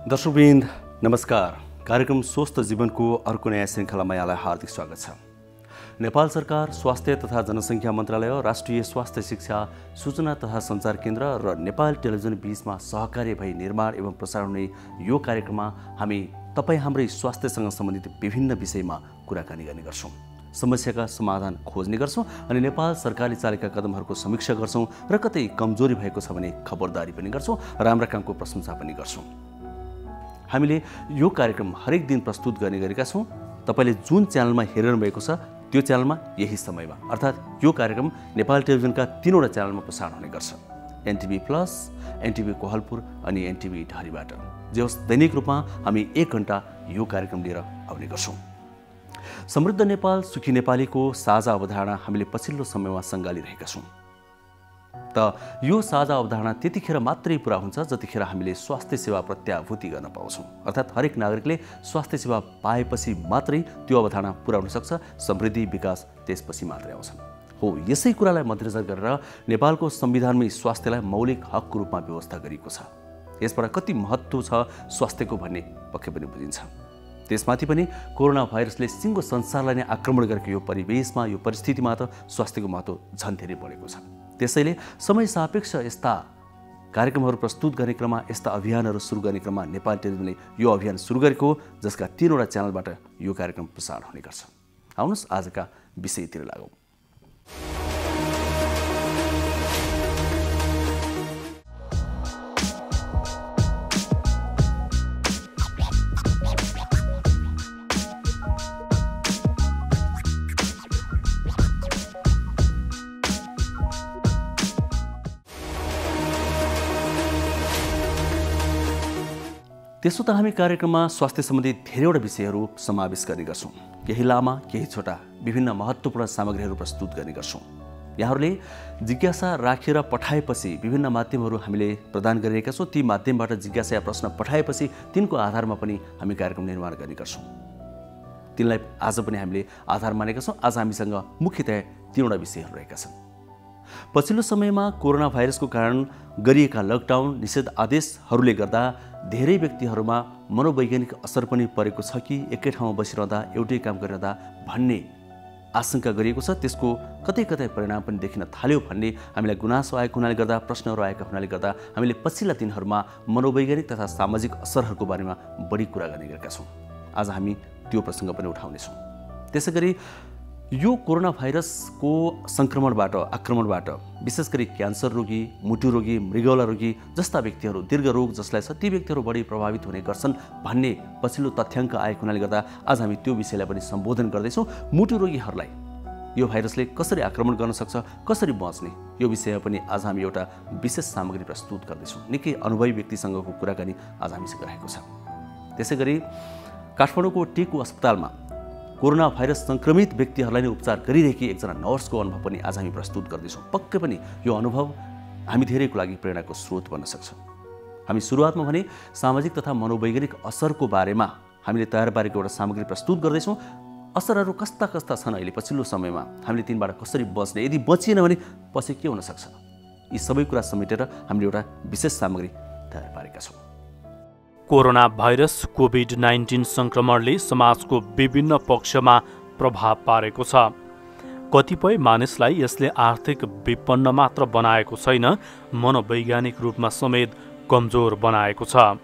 दर्शकवृन्द नमस्कार। कार्यक्रम स्वस्थ जीवनको अर्को नयाँ श्रृङ्खलामा यहाँलाई हार्दिक स्वागत छ। नेपाल सरकार स्वास्थ्य तथा जनसङ्ख्या मन्त्रालय, राष्ट्रिय स्वास्थ्य शिक्षा सूचना तथा सञ्चार केन्द्र र नेपाल टेलिभिजन बीचमा सहकार्य भई निर्माण एवं प्रसारण हुने यो कार्यक्रममा हामी तपाईँ हाम्रै स्वास्थ्यसँग सम्बन्धित विभिन्न विषयमा कुराकानी गर्ने गर्छौँ, समस्याका समाधान खोज्ने गर्छौँ अनि नेपाल सरकारले चालेका कदमहरूको समीक्षा गर्छौँ र कतै कमजोरी भएको छ भने खबरदारी पनि गर्छौँ, राम्रा कामको प्रशंसा पनि गर्छौँ। हामीले यो कार्यक्रम हरेक दिन प्रस्तुत गर्ने गरेका छौँ। तपाईँले जुन च्यानलमा हेरिरहनु भएको छ त्यो च्यानलमा यही समयमा, अर्थात् यो कार्यक्रम नेपाल टेलिभिजनका 3वटा च्यानलमा प्रसारण हुने गर्छ। एनटिभी प्लस, एनटिभी कोहलपुर अनि एनटिभी ढारीबाट। जे होस्, दैनिक रूपमा हामी 1 घण्टा यो कार्यक्रम लिएर आउने गर्छौँ। समृद्ध नेपाल सुखी नेपालीको साझा अवधारणा हामीले पछिल्लो समयमा सङ्गालिरहेका छौँ। त यो साझा अवधारणा त्यतिखेर मात्रै पुरा हुन्छ जतिखेर हामीले स्वास्थ्य सेवा प्रत्याभूति गर्न पाउँछौँ, अर्थात् हरेक नागरिकले स्वास्थ्य सेवा पाएपछि मात्रै त्यो अवधारणा पुरा हुन सक्छ। समृद्धि विकास त्यसपछि मात्रै आउँछन्। हो, यसै कुरालाई मध्यनजर गरेर नेपालको संविधानमै स्वास्थ्यलाई मौलिक हकको रूपमा व्यवस्था गरिएको छ। यसबाट कति महत्त्व छ स्वास्थ्यको भन्ने पक्कै पनि बुझिन्छ। त्यसमाथि पनि कोरोना भाइरसले सिङ्गो संसारलाई नै आक्रमण गरेको यो परिवेशमा, यो परिस्थितिमा त स्वास्थ्यको महत्त्व झन् धेरै बढेको छ। त्यसैले समय सापेक्ष यस्ता कार्यक्रमहरू प्रस्तुत गर्ने क्रममा, यस्ता अभियानहरू सुरु गर्ने क्रममा नेपाल टेलिभिजनले यो अभियान सुरु गरेको हो, जसका 3वटा च्यानलबाट यो कार्यक्रम प्रसारण हुने गर्छ। आउनुहोस् आजका विषयतिर लागौँ। त्यसो त हामी कार्यक्रममा स्वास्थ्य सम्बन्धी धेरैवटा विषयहरू समावेश गर्ने गर्छौँ। केही लामा, केही छोटा विभिन्न महत्त्वपूर्ण सामग्रीहरू प्रस्तुत गर्ने गर्छौँ। यहाँहरूले जिज्ञासा राखेर पठाएपछि विभिन्न माध्यमहरू हामीले प्रदान गरिरहेका छौँ। ती माध्यमबाट जिज्ञासा या प्रश्न पठाएपछि तिनको आधारमा पनि हामी कार्यक्रम निर्माण गर्ने गर्छौँ। तिनलाई आज पनि हामीले आधार मानेका छौँ। आज हामीसँग मुख्यतया 3वटा विषयहरू रहेका छन्। पछिल्लो समयमा कोरोना भाइरसको कारण गरिएका लकडाउन, निषेध आदेशहरूले गर्दा धेरै व्यक्तिहरूमा मनोवैज्ञानिक असर पनि परेको छ कि एकै ठाउँमा बसिरहँदा, एउटै काम गरिरहँदा भन्ने आशंका गरिएको छ। त्यसको कतै कतै परिणाम पनि देखिन थाल्यो भन्ने हामीलाई गुनासो आएको हुनाले गर्दा, प्रश्नहरू आएका हुनाले गर्दा हामीले पछिल्ला दिनहरूमा मनोवैज्ञानिक तथा सामाजिक असरहरूको बारेमा बढी कुरा गर्ने गरेका छौँ। आज हामी त्यो प्रसङ्ग पनि उठाउनेछौँ। त्यसै गरी यो कोरोना भाइरसको आक्रमणबाट विशेष गरी क्यान्सर रोगी, मुटु रोगी, मृगौला रोगी जस्ता व्यक्तिहरू, दीर्घ रोग जसलाई छ ती व्यक्तिहरू बढी प्रभावित हुने गर्छन् भन्ने पछिल्लो तथ्याङ्क आएको हुनाले गर्दा आज हामी त्यो विषयलाई पनि सम्बोधन गर्दैछौँ। मुटु रोगीहरूलाई यो भाइरसले कसरी आक्रमण गर्न सक्छ, कसरी बच्ने, यो विषयमा पनि आज हामी एउटा विशेष सामग्री प्रस्तुत गर्दैछौँ। निकै अनुभवी व्यक्तिसँगको कुराकानी आज हामीसँग रहेको छ। त्यसै गरी काठमाडौँको टेकु अस्पतालमा कोरोना भाइरस सङ्क्रमित व्यक्तिहरूलाई नै उपचार गरिरहेकी एकजना नर्सको अनुभव पनि आज हामी प्रस्तुत गर्दैछौँ। पक्कै पनि यो अनुभव हामी धेरैको लागि प्रेरणाको स्रोत बन्न सक्छ। हामी सुरुवातमा भने सामाजिक तथा मनोवैज्ञानिक असरको बारेमा हामीले तयार पारेको एउटा सामग्री प्रस्तुत गर्दैछौँ। असरहरू कस्ता कस्ता छन् अहिले पछिल्लो समयमा, हामीले तिनबाट कसरी बच्ने, यदि बचिएन भने पछि के हुन सक्छ, यी सबै कुरा समेटेर हामीले एउटा विशेष सामग्री तयार पारेका छौँ। कोरोना भाइरस कोभिड-19 सङ्क्रमणले समाजको विभिन्न पक्षमा प्रभाव पारेको छ। कतिपय मानिसलाई यसले आर्थिक विपन्न मात्र बनाएको छैन, मनोवैज्ञानिक रूपमा समेत कमजोर बनाएको छ।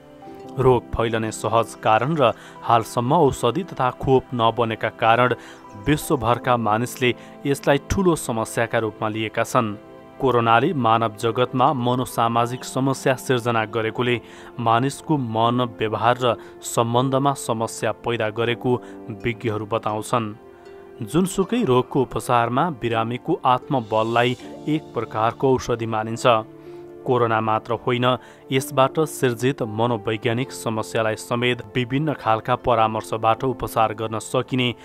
रोग फैलने सहज कारण र हालसम्म औषधि तथा खोप नबनेका कारण विश्वभरका मानिसले यसलाई ठूलो समस्याका रूपमा लिएका छन्। कोरोनाले मानव जगतमा मनोसामाजिक समस्या सिर्जना गरेकोले मानिसको मन, व्यवहार र सम्बन्धमा समस्या पैदा गरेको विज्ञहरू बताउँछन्। जुनसुकै रोगको उपचारमा बिरामीको आत्मबललाई एक प्रकारको औषधि मानिन्छ। कोरोना मात्र होइन, यसबाट सिर्जित मनोवैज्ञानिक समस्यालाई समेत विभिन्न खालका परामर्शबाट उपचार गर्न सकिने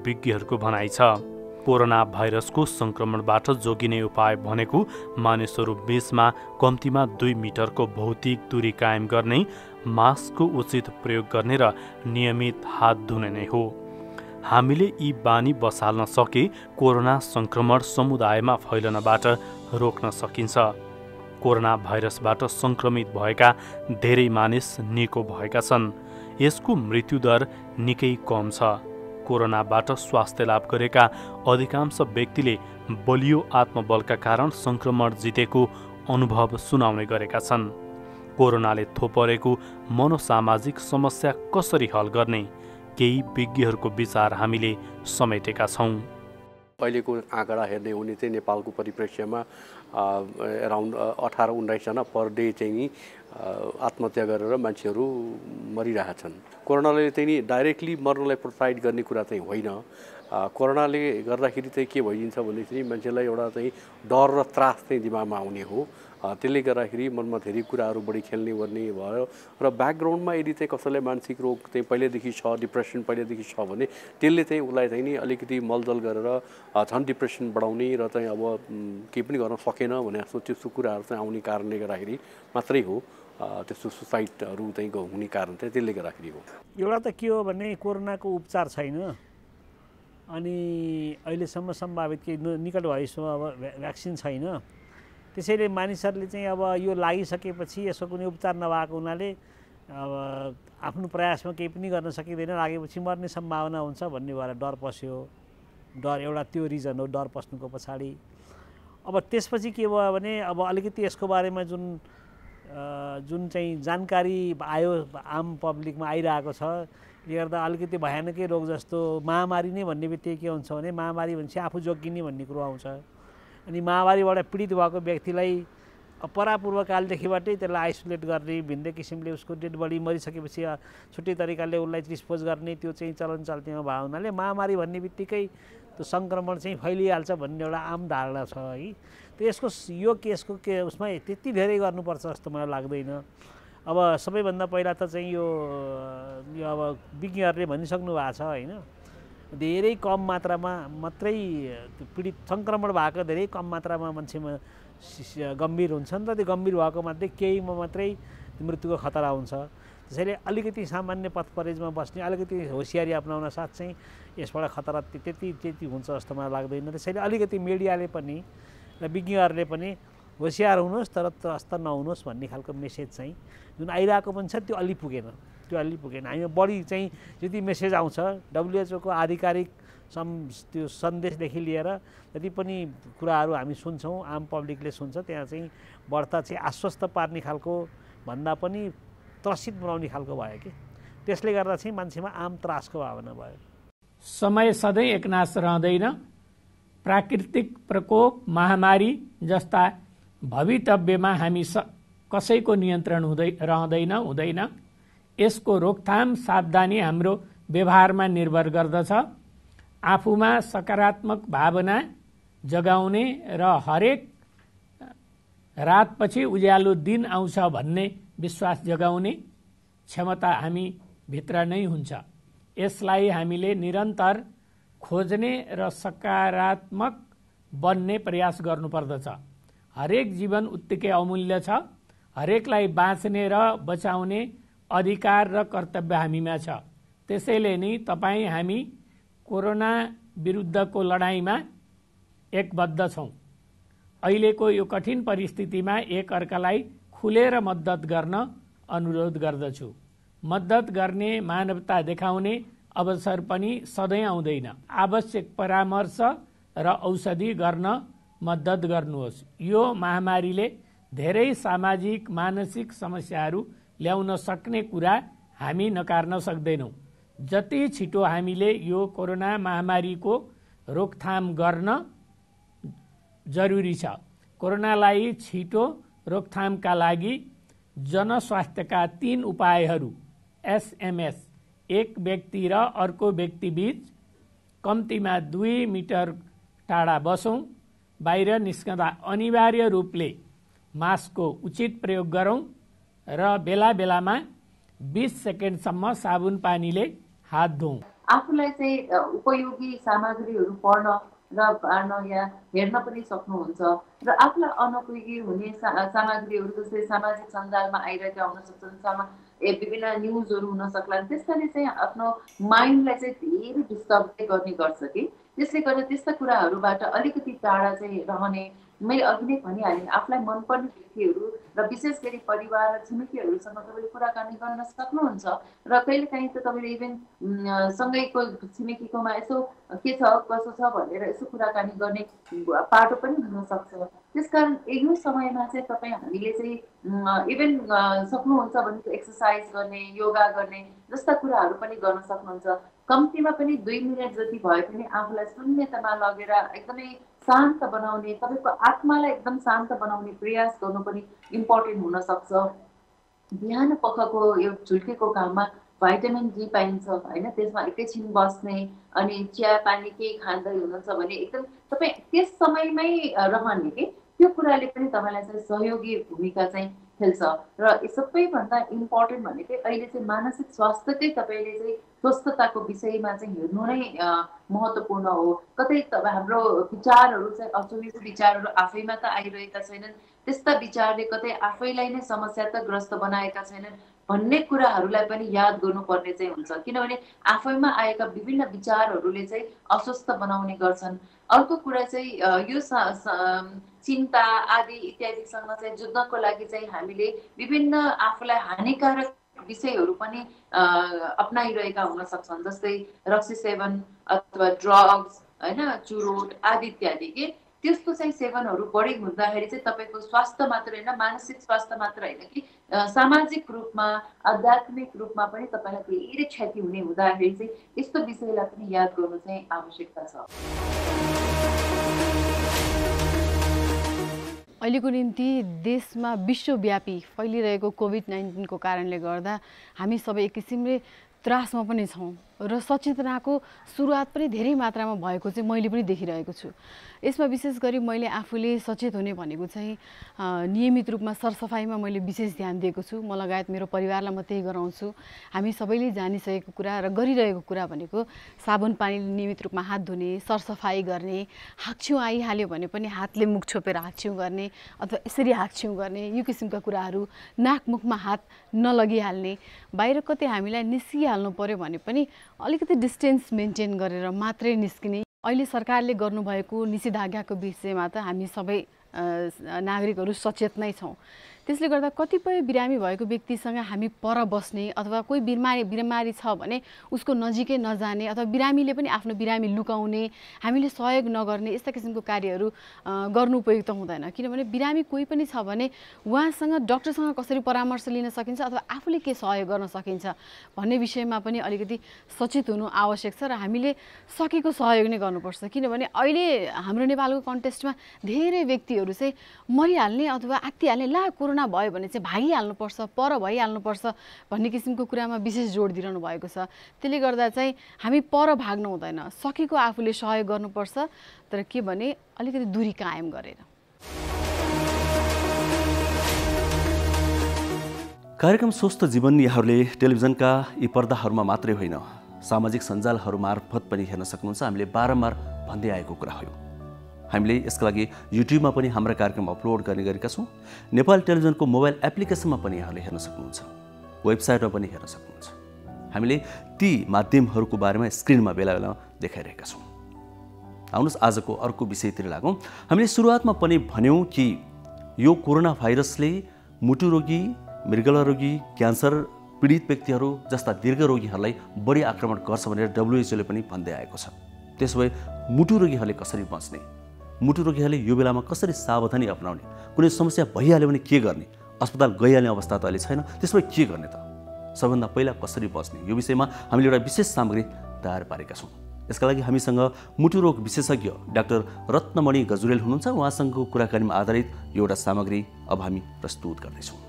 विज्ञहरूको भनाइ छ। कोरोना भाइरसको सङ्क्रमणबाट जोगिने उपाय भनेको मानिसहरू बीचमा कम्तीमा 2 मिटरको भौतिक दूरी कायम गर्ने, मास्कको उचित प्रयोग गर्ने र नियमित हात धुने नै हो। हामीले यी बानी बसाल्न सके कोरोना सङ्क्रमण समुदायमा फैलनबाट रोक्न सकिन्छ। कोरोना भाइरसबाट सङ्क्रमित भएका धेरै मानिस निको भएका छन्। यसको मृत्युदर निकै कम छ। कोरोनाबाट स्वास्थ्य लाभ गरेका अधिकांश व्यक्तिले बलियो आत्मबलका कारण सङ्क्रमण जितेको अनुभव सुनाउने गरेका छन्। कोरोनाले थोपरेको मनोसामाजिक समस्या कसरी हल गर्ने केही विज्ञहरूको विचार हामीले समेटेका छौँ। अहिलेको आँकडा हेर्ने हो भने चाहिँ नेपालको परिप्रेक्ष्यमा अराउन्ड 18-19 जना पर डे चाहिँ नि आत्महत्या गरेर मान्छेहरू मरिरहेछन्। कोरोनाले चाहिँ नि डाइरेक्टली मर्नलाई प्रोत्साहित गर्ने कुरा चाहिँ होइन। कोरोनाले गर्दाखेरि चाहिँ के भइदिन्छ भने चाहिँ मान्छेलाई एउटा चाहिँ डर र त्रास चाहिँ दिमागमा आउने हो। त्यसले गर्दाखेरि मनमा धेरै कुराहरू बढी खेल्ने गर्ने भयो र ब्याकग्राउन्डमा यदि चाहिँ कसैलाई मानसिक रोग चाहिँ पहिल्यैदेखि छ, डिप्रेसन पहिल्यैदेखि छ भने त्यसले चाहिँ उसलाई चाहिँ नि अलिकति मलजल गरेर झन् डिप्रेसन बढाउने र चाहिँ अब केही पनि गर्न सकेन भने जस्तो त्यस्तो कुराहरू चाहिँ आउने कारणले गर्दाखेरि मात्रै हो। त्यस्तो सुसाइडहरू चाहिँ हुने कारण चाहिँ त्यसले गर्दाखेरि हो। एउटा त के हो भने कोरोनाको उपचार छैन, अनि अहिलेसम्म सम्भावित केही निकट भएसम्म अब भ्याक्सिन छैन। त्यसैले मानिसहरूले चाहिँ अब यो लागिसकेपछि यसको कुनै उपचार नभएको हुनाले अब आफ्नो प्रयासमा केही पनि गर्न सकिँदैन, लागेपछि मर्ने सम्भावना हुन्छ भन्ने भएर डर पस्यो। डर एउटा त्यो रिजन हो डर पस्नुको पछाडि। अब त्यसपछि के भयो भने अब अलिकति यसको बारेमा जुन चाहिँ जानकारी आयो आम पब्लिकमा आइरहेको छ, यसले गर्दा अलिकति भयानकै रोग जस्तो महामारी नै भन्ने बित्तिकै के हुन्छ भने महामारी भनेपछि आफू जोगिने भन्ने कुरो आउँछ। अनि महामारीबाट पीडित भएको व्यक्तिलाई परापूर्वकालदेखिबाटै त्यसलाई आइसोलेट गर्ने, भिन्दै किसिमले उसको डेड बडी मरिसकेपछि छुट्टै तरिकाले उसलाई डिस्पोज गर्ने त्यो चाहिँ चलन चल्तीमा भएको हुनाले महामारी भन्ने बित्तिकै त्यो सङ्क्रमण चाहिँ फैलिहाल्छ भन्ने एउटा आम धारणा छ है। त यसको यो केसको उसमा त्यति धेरै गर्नुपर्छ जस्तो मलाई लाग्दैन। अब सबैभन्दा पहिला त चाहिँ यो अब विज्ञहरूले भनिसक्नु भएको छ होइन, धेरै कम मात्रामा मात्रै पीडित सङ्क्रमण भएको धेरै कम मात्रामा मान्छेमा गम्भीर हुन्छन् र त्यो गम्भीर भएको मध्ये केहीमा मात्रै मृत्युको खतरा हुन्छ। त्यसैले अलिकति सामान्य पथपरेजमा बस्ने, अलिकति होसियारी अपनाउन साथ चाहिँ यसबाट खतरा त्यति हुन्छ जस्तो मलाई लाग्दैन। त्यसैले अलिकति मिडियाले पनि र विज्ञहरूले पनि होसियार हुनुहोस् तर त्रस्त नहुनुहोस् भन्ने खालको मेसेज चाहिँ जुन आइरहेको पनि छ त्यो अलि पुगेन। हामी बढी चाहिँ जति मेसेज आउँछ WHO को आधिकारिक त्यो सन्देशदेखि लिएर जति पनि कुराहरू हामी सुन्छौँ, आम पब्लिकले सुन्छ, त्यहाँ चाहिँ बढ्ता चाहिँ आश्वस्त पार्ने खालको भन्दा पनि त्रसित बनाउने खालको भयो कि त्यसले गर्दा चाहिँ मान्छेमा आम त्रासको भावना भयो। समय सधैँ एकनाश रहँदैन। प्राकृतिक प्रकोप, महामारी जस्ता भवितव्यमा हामी कसैको नियन्त्रण हुँदैन। यसको रोकथाम सावधानी हाम्रो व्यवहारमा निर्भर गर्दछ। आफूमा सकारात्मक भावना जगाउने र हरेक रातपछि उज्यालो दिन आउँछ भन्ने विश्वास जगाउने क्षमता हामी भित्र नै हुन्छ। यसलाई हामीले निरन्तर खोज्ने र सकारात्मक बन्ने प्रयास गर्नुपर्दछ। हरेक जीवन उत्तिकै अमूल्य छ। हरेकलाई बाँच्ने र बचाउने अधिकार र कर्तव्य हामीमा छ। त्यसैले नै तपाईँ हामी कोरोना विरुद्धको लडाईँमा एकबद्ध छौँ। अहिलेको यो कठिन परिस्थितिमा एक अर्कालाई खुलेर मद्दत गर्न अनुरोध गर्दछु। मद्दत गर्ने, मानवता देखाउने अवसर पनि सधैँ आउँदैन। आवश्यक परामर्श र औषधि गर्न मद्दत गर्नुहोस्। यो महामारीले धेरै सामाजिक मानसिक समस्याहरू ल्याउन सक्ने कुरा हामी नकार्न सक्दैनौँ। जति छिटो हामीले यो कोरोना महामारीको रोकथाम गर्न जरुरी छ। कोरोनालाई छिटो रोकथामका लागि जनस्वास्थ्यका 3 उपायहरू SMS, एक व्यक्ति र अर्को व्यक्ति बीच कम्तीमा 2 मिटर टाढा बसौँ, बाहिर निस्कँदा अनिवार्य रूपले मास्कको उचित प्रयोग गरौँ र बेला बेलामा 20 सेकेन्डसम्म साबुन पानीले हात धोऊ। आफूलाई चाहिँ उपयोगी सामग्रीहरू पढ्न र बाँड्न या हेर्न पनि सक्नुहुन्छ र आफूलाई अनुपयोगी हुने सामग्रीहरू जस्तै सामाजिक सञ्जालमा आइरहेका हुन सक्छन्, विभिन्न न्युजहरू हुन सक्लान्। त्यसले चाहिँ आफ्नो माइन्डलाई चाहिँ धेरै डिस्टर्ब गर्ने गर्छ कि त्यसले गर्दा त्यस्ता कुराहरूबाट अलिकति टाढा चाहिँ रहने, मैले अघि नै भनिहालेँ, आफूलाई मनपर्ने व्यक्तिहरू र विशेष गरी परिवार र छिमेकीहरूसँग तपाईँले कुराकानी गर्न सक्नुहुन्छ र कहिलेकाहीँ त तपाईँले इभेन सँगैको छिमेकीकोमा यसो के छ कसो छ भनेर यसो कुराकानी गर्ने पाटो पनि हुनसक्छ। त्यसकारण यो समयमा चाहिँ तपाईँ हामीले चाहिँ इभेन सक्नुहुन्छ भने एक्सर्साइज गर्ने, योगा गर्ने जस्ता कुराहरू पनि गर्न सक्नुहुन्छ। कम्तीमा पनि 2 मिनट जति भए पनि आफूलाई शून्यतामा लगेर एकदमै शान्त बनाउने, तपाईँको आत्मालाई एकदम शान्त बनाउने प्रयास गर्नु पनि इम्पोर्टेन्ट हुनसक्छ। बिहान पखको यो झुल्केको घाममा भाइटामिन डी पाइन्छ होइन, त्यसमा एकैछिन बस्ने अनि चिया पानी केही खाँदै हुनुहुन्छ भने एकदम तपाईँ त्यस समयमै रहने कि त्यो कुराले पनि तपाईँलाई चाहिँ सहयोगी भूमिका चाहिँ खेल्छ। र सबैभन्दा इम्पोर्टेन्ट भनेकै अहिले चाहिँ मानसिक स्वास्थ्यकै तपाईँले चाहिँ स्वस्थताको विषयमा चाहिँ हेर्नु नै महत्त्वपूर्ण हो। कतै हाम्रो विचारहरू चाहिँ अचुनित विचारहरू आफैमा त आइरहेका छैनन्, त्यस्ता विचारले कतै आफैलाई नै समस्या त ग्रस्त बनाएका छैनन् भन्ने कुराहरूलाई पनि याद गर्नुपर्ने चाहिँ हुन्छ। किनभने आफैमा आएका विभिन्न विचारहरूले चाहिँ अस्वस्थ बनाउने गर्छन्। अर्को कुरा चाहिँ यो चिन्ता आदि इत्यादिसँग चाहिँ जुझ्नको लागि चाहिँ हामीले विभिन्न आफूलाई हानिकारक विषयहरू पनि अपनाइरहेका हुन सक्छन्, जस्तै रक्सी सेवन अथवा ड्रग्स होइन, चुरोट आदि इत्यादि के त्यस्तो चाहिँ सेवनहरू बढी हुँदाखेरि चाहिँ तपाईँको स्वास्थ्य मात्र होइन, मानसिक स्वास्थ्य मात्र होइन कि सामाजिक रूपमा आध्यात्मिक रूपमा पनि तपाईँलाई धेरै क्षति हुने हुँदाखेरि चाहिँ यस्तो विषयलाई पनि याद गर्नु चाहिँ आवश्यकता छ। अहिलेको निम्ति देशमा विश्वव्यापी फैलिरहेको कोभिड-19 को कारणले गर्दा हामी सबै एक किसिमले त्रासमा पनि छौँ र सचेतनाको सुरुवात पनि धेरै मात्रामा भएको चाहिँ मैले पनि देखिरहेको छु। यसमा विशेष गरी मैले आफूले सचेत हुने भनेको चाहिँ नियमित रूपमा सरसफाइमा मैले विशेष ध्यान दिएको छु। म लगायत मेरो परिवारलाई म त्यही गराउँछु। हामी सबैले जानिसकेको कुरा र गरिरहेको कुरा भनेको साबुन पानीले नियमित रूपमा हात धुने, सरसफाइ गर्ने, हाक्छिउँ आइहाल्यो भने पनि हातले मुख छोपेर हाक्छिउँ गर्ने अथवा यसरी हाक्छिउँ गर्ने, यो किसिमका कुराहरू, नाक मुखमा हात नलगिहाल्ने, बाहिर कतै हामीलाई निस्किहाल्नु पर्यो भने पनि अलिकति डिस्टेन्स मेन्टेन गरेर मात्रै निस्किने। अहिले सरकारले गर्नुभएको निषेधाज्ञाको विषयमा त हामी सबै नागरिकहरू सचेत नै छौँ। त्यसले गर्दा कतिपय बिरामी भएको व्यक्तिसँग हामी पर बस्ने अथवा कोही बिरामी छ भने उसको नजिकै नजाने अथवा बिरामीले पनि आफ्नो बिरामी लुकाउने, हामीले सहयोग नगर्ने, यस्ता किसिमको कार्यहरू गर्नु उपयुक्त हुँदैन। किनभने बिरामी कोही पनि छ भने उहाँसँग डक्टरसँग कसरी परामर्श लिन सकिन्छ अथवा आफूले के सहयोग गर्न सकिन्छ भन्ने विषयमा पनि अलिकति सचेत हुनु आवश्यक छ र हामीले सकेको सहयोग नै गर्नुपर्छ। किनभने अहिले हाम्रो नेपालको कन्टेक्स्टमा धेरै व्यक्तिहरू चाहिँ मरिहाल्ने अथवा आत्तिहाल्ने, ला कोरोना भयो भने चाहिँ भागिहाल्नुपर्छ, पर भइहाल्नुपर्छ भन्ने किसिमको कुरामा विशेष जोड दिइरहनु भएको छ। त्यसले गर्दा चाहिँ हामी पर भाग्नु हुँदैन, सकेको आफूले सहयोग गर्नुपर्छ, तर के भने अलिकति दूरी कायम गरेर। कार्यक्रम स्वस्थ जीवन यहाँहरूले टेलिभिजनका यी पर्दाहरूमा मात्रै होइन, सामाजिक सञ्जालहरू मार्फत पनि हेर्न सक्नुहुन्छ। हामीले बारम्बार भन्दै आएको कुरा हो। हामीले यसका लागि युट्युबमा पनि हाम्रा कार्यक्रम अपलोड गर्ने गरेका छौँ। नेपाल टेलिभिजनको मोबाइल एप्लिकेसनमा पनि यहाँले हेर्न सक्नुहुन्छ, वेबसाइटमा पनि हेर्न सक्नुहुन्छ। हामीले ती माध्यमहरूको बारेमा स्क्रिनमा बेला बेला देखाइरहेका छौँ। आउनुहोस् आजको अर्को विषयतिर लागौँ। हामीले सुरुवातमा पनि भन्यौँ कि यो कोरोना भाइरसले मुटु रोगी, मृगला रोगी, क्यान्सर पीडित व्यक्तिहरू जस्ता दीर्घ रोगीहरूलाई बढी आक्रमण गर्छ भनेर WHO ले पनि भन्दै आएको छ। त्यसो भए मुटु रोगीहरूले कसरी बच्ने, मुटु रोगीहरूले यो बेलामा कसरी सावधानी अपनाउने, कुनै समस्या भइहाल्यो भने के गर्ने, अस्पताल गइहाल्ने अवस्था त अहिले छैन, त्यसमा के गर्ने त, सबभन्दा पहिला कसरी बच्ने, यो विषयमा हामीले एउटा विशेष सामग्री तयार पारेका छौँ। यसका लागि हामीसँग मुटु रोग विशेषज्ञ डाक्टर रत्नमणि गजुरेल हुनुहुन्छ। उहाँसँगको कुराकानीमा आधारित एउटा सामग्री अब हामी प्रस्तुत गर्दैछौँ।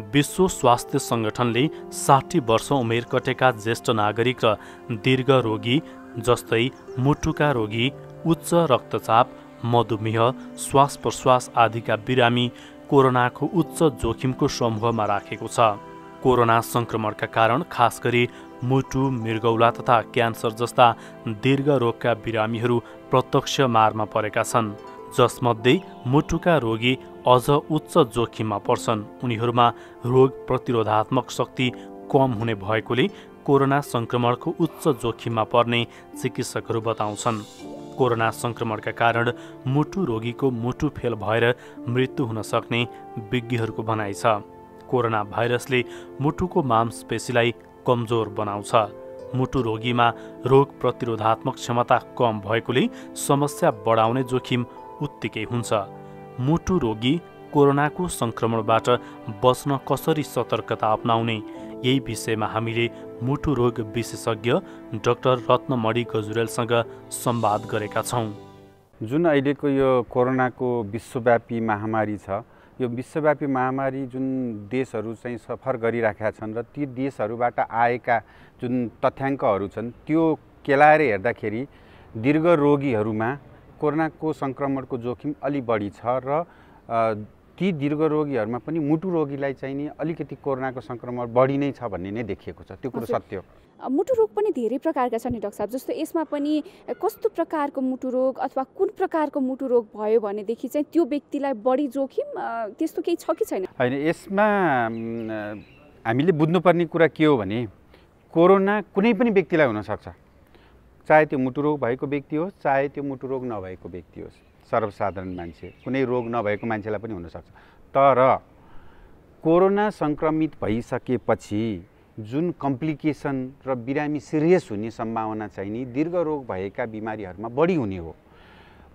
विश्व स्वास्थ्य सङ्गठनले 60 वर्ष उमेर कटेका ज्येष्ठ नागरिक र दीर्घ रोगी जस्तै मुटुका रोगी, उच्च रक्तचाप, मधुमेह, श्वास प्रश्वास आदिका बिरामी कोरोनाको उच्च जोखिमको समूहमा राखेको छ। कोरोना सङ्क्रमणका कारण खास गरी मुटु, मृगौला तथा क्यान्सर जस्ता दीर्घ रोगका बिरामीहरू प्रत्यक्ष मारमा परेका छन्, जसमध्ये मुटुका रोगी अझ उच्च जोखिममा पर्छन्। उनीहरूमा रोग प्रतिरोधात्मक शक्ति कम हुने भएकोले कोरोना संक्रमणको उच्च जोखिममा पर्ने चिकित्सकहरू बताउँछन्। कोरोना संक्रमणका कारण मुटु रोगीको मुटु फेल भएर मृत्यु हुन सक्ने विज्ञहरूको भनाइ छ। कोरोना भाइरसले मुटुको मांसपेशीलाई कमजोर बनाउँछ। मुटु रोगीमा रोग प्रतिरोधात्मक क्षमता कम भएकोले समस्या बढाउने जोखिम उत्तिकै हुन्छ। मुटु रोगी कोरोनाको संक्रमणबाट बच्न कसरी सतर्कता अपनाउने, यही विषयमा हामीले मुटु रोग विशेषज्ञ डाक्टर रत्नमणि गजुरेलसँग संवाद गरेका छौँ। जुन अहिलेको यो कोरोनाको विश्वव्यापी महामारी छ, यो विश्वव्यापी महामारी जुन देशहरू चाहिँ सफर गरिराखेका छन् र ती देशहरूबाट आएका जुन तथ्याङ्कहरू छन् त्यो केलाएर हेर्दाखेरि दीर्घ रोगीहरूमा कोरोनाको संक्रमणको जोखिम अलि बढी छ र ती दीर्घ रोगीहरूमा पनि मुटु रोगीलाई चाहिँ नि अलिकति कोरोनाको संक्रमण बढी नै छ भन्ने नै देखिएको छ। त्यो कुरो सत्य हो। मुटु रोग पनि धेरै प्रकारका छन् नि डाक्टर साहब, जस्तो यसमा पनि कस्तो प्रकारको मुटु रोग अथवा कुन प्रकारको मुटु रोग भयो भनेदेखि चाहिँ त्यो व्यक्तिलाई बढी जोखिम त्यस्तो केही छ कि छैन? होइन, यसमा हामीले बुझ्नुपर्ने कुरा के हो भने कोरोना कुनै पनि व्यक्तिलाई हुनसक्छ, चाहे त्यो मुटु रोग भएको व्यक्ति होस् चाहे त्यो मुटु रोग नभएको व्यक्ति होस्। सर्वसाधारण मान्छे, कुनै रोग नभएको मान्छेलाई पनि हुनसक्छ। तर कोरोना सङ्क्रमित भइसकेपछि जुन कम्प्लिकेसन र बिरामी सिरियस हुने सम्भावना चाहिँ नि दीर्घ रोग भएका बिमारीहरूमा बढी हुने हो।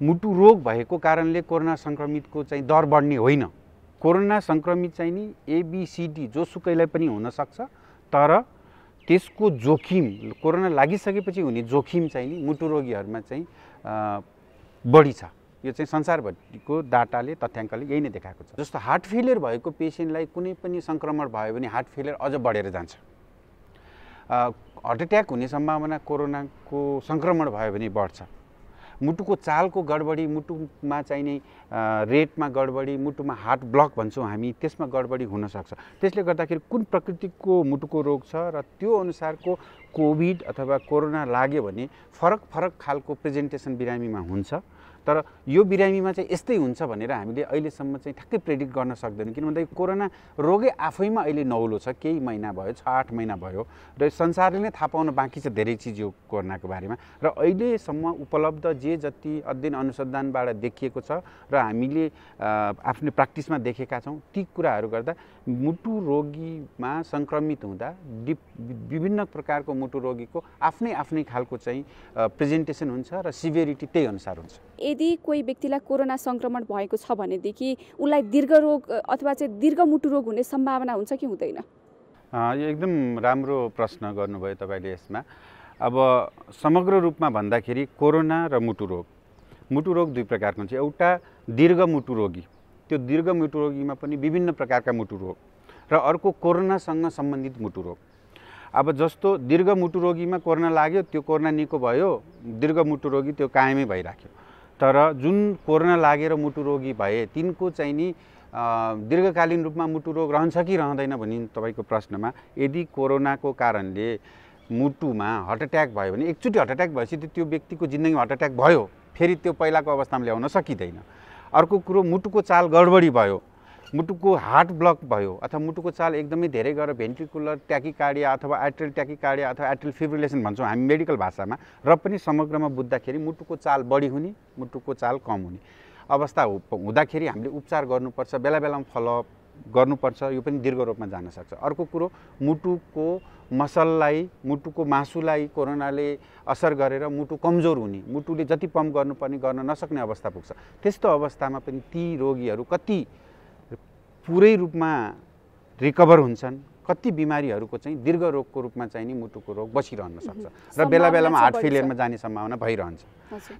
मुटु रोग भएको कारणले कोरोना सङ्क्रमितको चाहिँ दर बढ्ने होइन। कोरोना सङ्क्रमित चाहिँ नि एबिसिडी जोसुकैलाई पनि हुनसक्छ, तर त्यसको जोखिम कोरोना लागिसकेपछि हुने जोखिम चाहिँ नि मुटु रोगीहरूमा चाहिँ बढी छ। यो चाहिँ संसारभरिको डाटाले तथ्याङ्कले यही नै देखाएको छ। जस्तो हार्ट फेलियर भएको पेसेन्टलाई कुनै पनि सङ्क्रमण भयो भने हार्ट फेलियर अझ बढेर जान्छ। हार्ट एट्याक हुने सम्भावना कोरोनाको सङ्क्रमण भयो भने बढ्छ। मुटुको चालको गडबडी, मुटुमा चाहिने रेटमा गडबडी, मुटुमा हार्ट ब्लक भन्छौँ हामी, त्यसमा गडबडी हुनसक्छ। त्यसले गर्दाखेरि कुन प्रकृतिको मुटुको रोग छ र त्यो अनुसारको कोभिड अथवा कोरोना लाग्यो भने फरक फरक खालको प्रेजेन्टेसन बिरामीमा हुन्छ। तर यो बिरामीमा चाहिँ यस्तै हुन्छ भनेर हामीले अहिलेसम्म चाहिँ ठ्याक्कै प्रेडिक्ट गर्न सक्दैनौँ, किन भन्दाखेरि कोरोना रोगै आफैमा अहिले नौलो छ। केही महिना भयो, 6-8 महिना भयो र संसारले नै थाहा पाउन बाँकी छ धेरै चिज यो कोरोनाको बारेमा। र अहिलेसम्म उपलब्ध जे जति अध्ययन अनुसन्धानबाट देखिएको छ र हामीले आफ्नो प्र्याक्टिसमा देखेका छौँ, ती कुराहरू गर्दा मुटु रोगीमा सङ्क्रमित हुँदा विभिन्न प्रकारको मुटु रोगीको आफ्नै आफ्नै खालको चाहिँ प्रेजेन्टेसन हुन्छ र सिभियरिटी त्यही अनुसार हुन्छ। यदि कोही व्यक्तिलाई कोरोना संक्रमण भएको छ भनेदेखि उसलाई दीर्घ रोग अथवा चाहिँ दीर्घ मुटु रोग हुने सम्भावना हुन्छ कि हुँदैन? यो एकदम राम्रो प्रश्न गर्नुभयो तपाईँले। यसमा अब समग्र रूपमा भन्दाखेरि कोरोना र मुटु रोग दुई प्रकारको हुन्छ। एउटा दीर्घ मुटु रोगी, त्यो दीर्घ मुटु रोगीमा पनि विभिन्न प्रकारका मुटु रोग र अर्को कोरोनासँग सम्बन्धित मुटु रोग। अब जस्तो दीर्घ मुटु रोगीमा कोरोना लाग्यो, त्यो कोरोना निको भयो, दीर्घ मुटु रोगी त्यो कायमै भइराख्यो। तर जुन कोरोना लागेर मुटु रोगी भए तिनको चाहिँ नि दीर्घकालीन रूपमा मुटु रोग रहन्छ कि रहँदैन भनी तपाईँको प्रश्नमा, यदि कोरोनाको कारणले मुटुमा हार्ट एट्याक भयो भने एकचोटि हार्ट एट्याक भएपछि त्यो व्यक्तिको जिन्दगीमा हार्ट एट्याक भयो, फेरि त्यो पहिलाको अवस्थामा ल्याउन सकिँदैन। अर्को कुरो मुटुको चाल गडबडी भयो, मुटुको हार्ट ब्लक भयो अथवा मुटुको चाल एकदमै धेरै गएर भेन्ट्रिकुलर ट्याकिकार्डिया अथवा एट्रियल ट्याकिकार्डिया अथवा एट्रियल फिब्रिलेसन भन्छौँ हामी मेडिकल भाषामा, र पनि समग्रमा बुझ्दाखेरि मुटुको चाल बढी हुने, मुटुको चाल कम हुने अवस्था हुँदाखेरि हामीले उपचार गर्नुपर्छ, बेला बेलामा फलोअप गर्नुपर्छ। यो पनि दीर्घ रूपमा जान सक्छ। अर्को कुरो मुटुको मसललाई, मुटुको मासुलाई कोरोनाले असर गरेर मुटु कमजोर हुने, मुटुले जति पम्प गर्नुपर्ने गर्न नसक्ने अवस्था पुग्छ। त्यस्तो अवस्थामा पनि ती रोगीहरू कति पुरै रूपमा रिकभर हुन्छन्, कति बिमारीहरूको चाहिँ दीर्घ रोगको रूपमा चाहिँ नि मुटुको रोग बसिरहन सक्छ र बेला बेलामा हार्ट फेलियरमा जाने सम्भावना भइरहन्छ।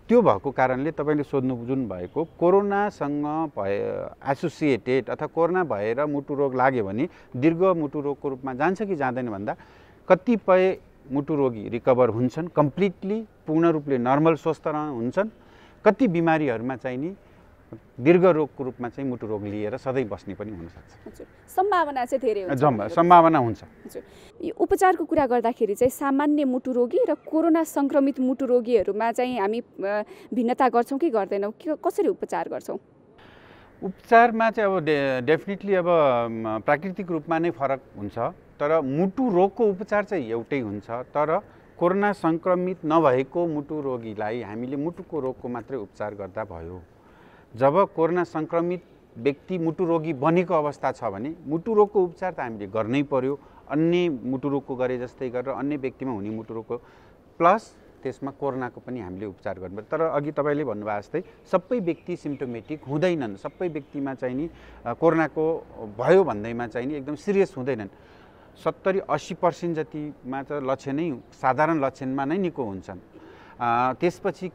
त्यो भएको कारणले तपाईँले सोध्नु जुन भएको कोरोनासँग एसोसिएटेड अथवा कोरोना भएर मुटु रोग लाग्यो भने दीर्घ मुटु रोगको रूपमा जान्छ कि जाँदैन भन्दा कतिपय मुटु रोगी रिकभर हुन्छन्, कम्प्लिटली पूर्ण रूपले नर्मल स्वस्थ हुन्छन्। कति बिमारीहरूमा चाहिँ नि दीर्घ रोगको रूपमा चाहिँ मुटु रोग लिएर सधैँ बस्ने पनि हुनसक्छ। सम्भावना चाहिँ धेरै हुन्छ। सम्भावना हुन्छ। यो उपचारको कुरा गर्दाखेरि चाहिँ सामान्य मुटु रोगी र कोरोना सङ्क्रमित मुटु रोगीहरूमा चाहिँ हामी भिन्नता गर्छौँ कि गर्दैनौँ? कसरी उपचार गर्छौँ? उपचारमा चाहिँ अब डेफिनेटली अब प्राकृतिक रूपमा नै फरक हुन्छ। तर मुटु रोगको उपचार चाहिँ एउटै हुन्छ। तर कोरोना सङ्क्रमित नभएको मुटु रोगीलाई हामीले मुटुको रोगको मात्रै उपचार गर्दा भयो। जब कोरोना सङ्क्रमित व्यक्ति मुटु रोगी बनेको अवस्था छ भने मुटु रोगको उपचार त हामीले गर्नै पर्यो, अन्य मुटु रोगको गरे जस्तै गरेर अन्य व्यक्तिमा हुने मुटु रोगको प्लस त्यसमा कोरोनाको पनि हामीले उपचार गर्नुपर्छ। तर अघि तपाईँले भन्नुभएको जस्तै सबै व्यक्ति सिम्प्टोमेटिक हुँदैनन्, सबै व्यक्तिमा चाहिँ नि कोरोनाको भयो भन्दैमा चाहिँ नि एकदम सिरियस हुँदैनन्। 70-80% जतिमा त लक्षणै साधारण लक्षणमा नै निको हुन्छन्। त्यसपछि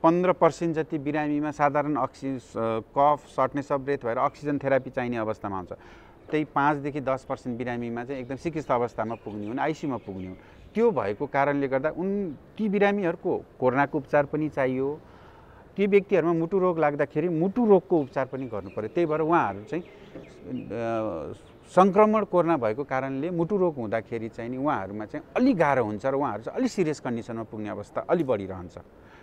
15% जति बिरामीमा साधारण कफ सर्टनेस अफ ब्रेथ भएर अक्सिजन थेरापी चाहिने अवस्थामा हुन्छ। त्यही 5 देखि 10% बिरामीमा चाहिँ एकदम सिकिस्त अवस्थामा पुग्ने हुन्, आइसियुमा पुग्ने हुन्। त्यो भएको कारणले गर्दा ती बिरामीहरूको कोरोनाको उपचार पनि चाहियो। ती व्यक्तिहरूमा मुटु रोग लाग्दाखेरि मुटु रोगको उपचार पनि गर्नु पर्यो। त्यही भएर उहाँहरू चाहिँ सङ्क्रमण कोरोना भएको कारणले मुटु रोग हुँदाखेरि चाहिँ नि उहाँहरूमा चाहिँ अलि गाह्रो हुन्छ र उहाँहरू चाहिँ अलि सिरियस कन्डिसनमा पुग्ने अवस्था अलि बढिरहन्छ।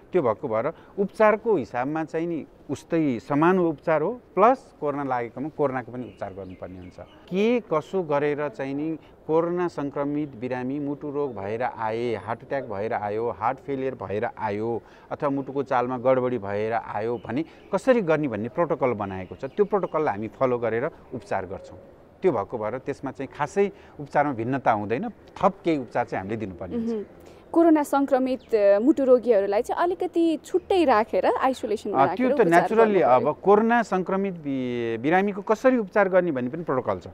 त्यो भएको भएर उपचारको हिसाबमा चाहिँ नि उस्तै समान उपचार हो, प्लस कोरोना लागेकोमा कोरोनाको पनि उपचार गर्नुपर्ने हुन्छ। के कसो गरेर चाहिँ नि कोरोना सङ्क्रमित बिरामी मुटु रोग भएर आए, हार्ट एट्याक भएर आयो, हार्ट फेलियर भएर आयो अथवा मुटुको चालमा गडबडी भएर आयो भने कसरी गर्ने भन्ने प्रोटोकल बनाएको छ। त्यो प्रोटोकललाई हामी फलो गरेर उपचार गर्छौँ। त्यो भएको भएर त्यसमा चाहिँ खासै उपचारमा भिन्नता हुँदैन, थप केही उपचार चाहिँ हामीले दिनुपर्ने हुन्छ। कोरोना सङ्क्रमित मुटु रोगीहरूलाई चाहिँ अलिकति छुट्टै राखेर आइसोलेसनमा राखेर त्यो त नेचुरली अब कोरोना सङ्क्रमित बिरामीको कसरी उपचार गर्ने भन्ने पनि प्रोटोकल छ।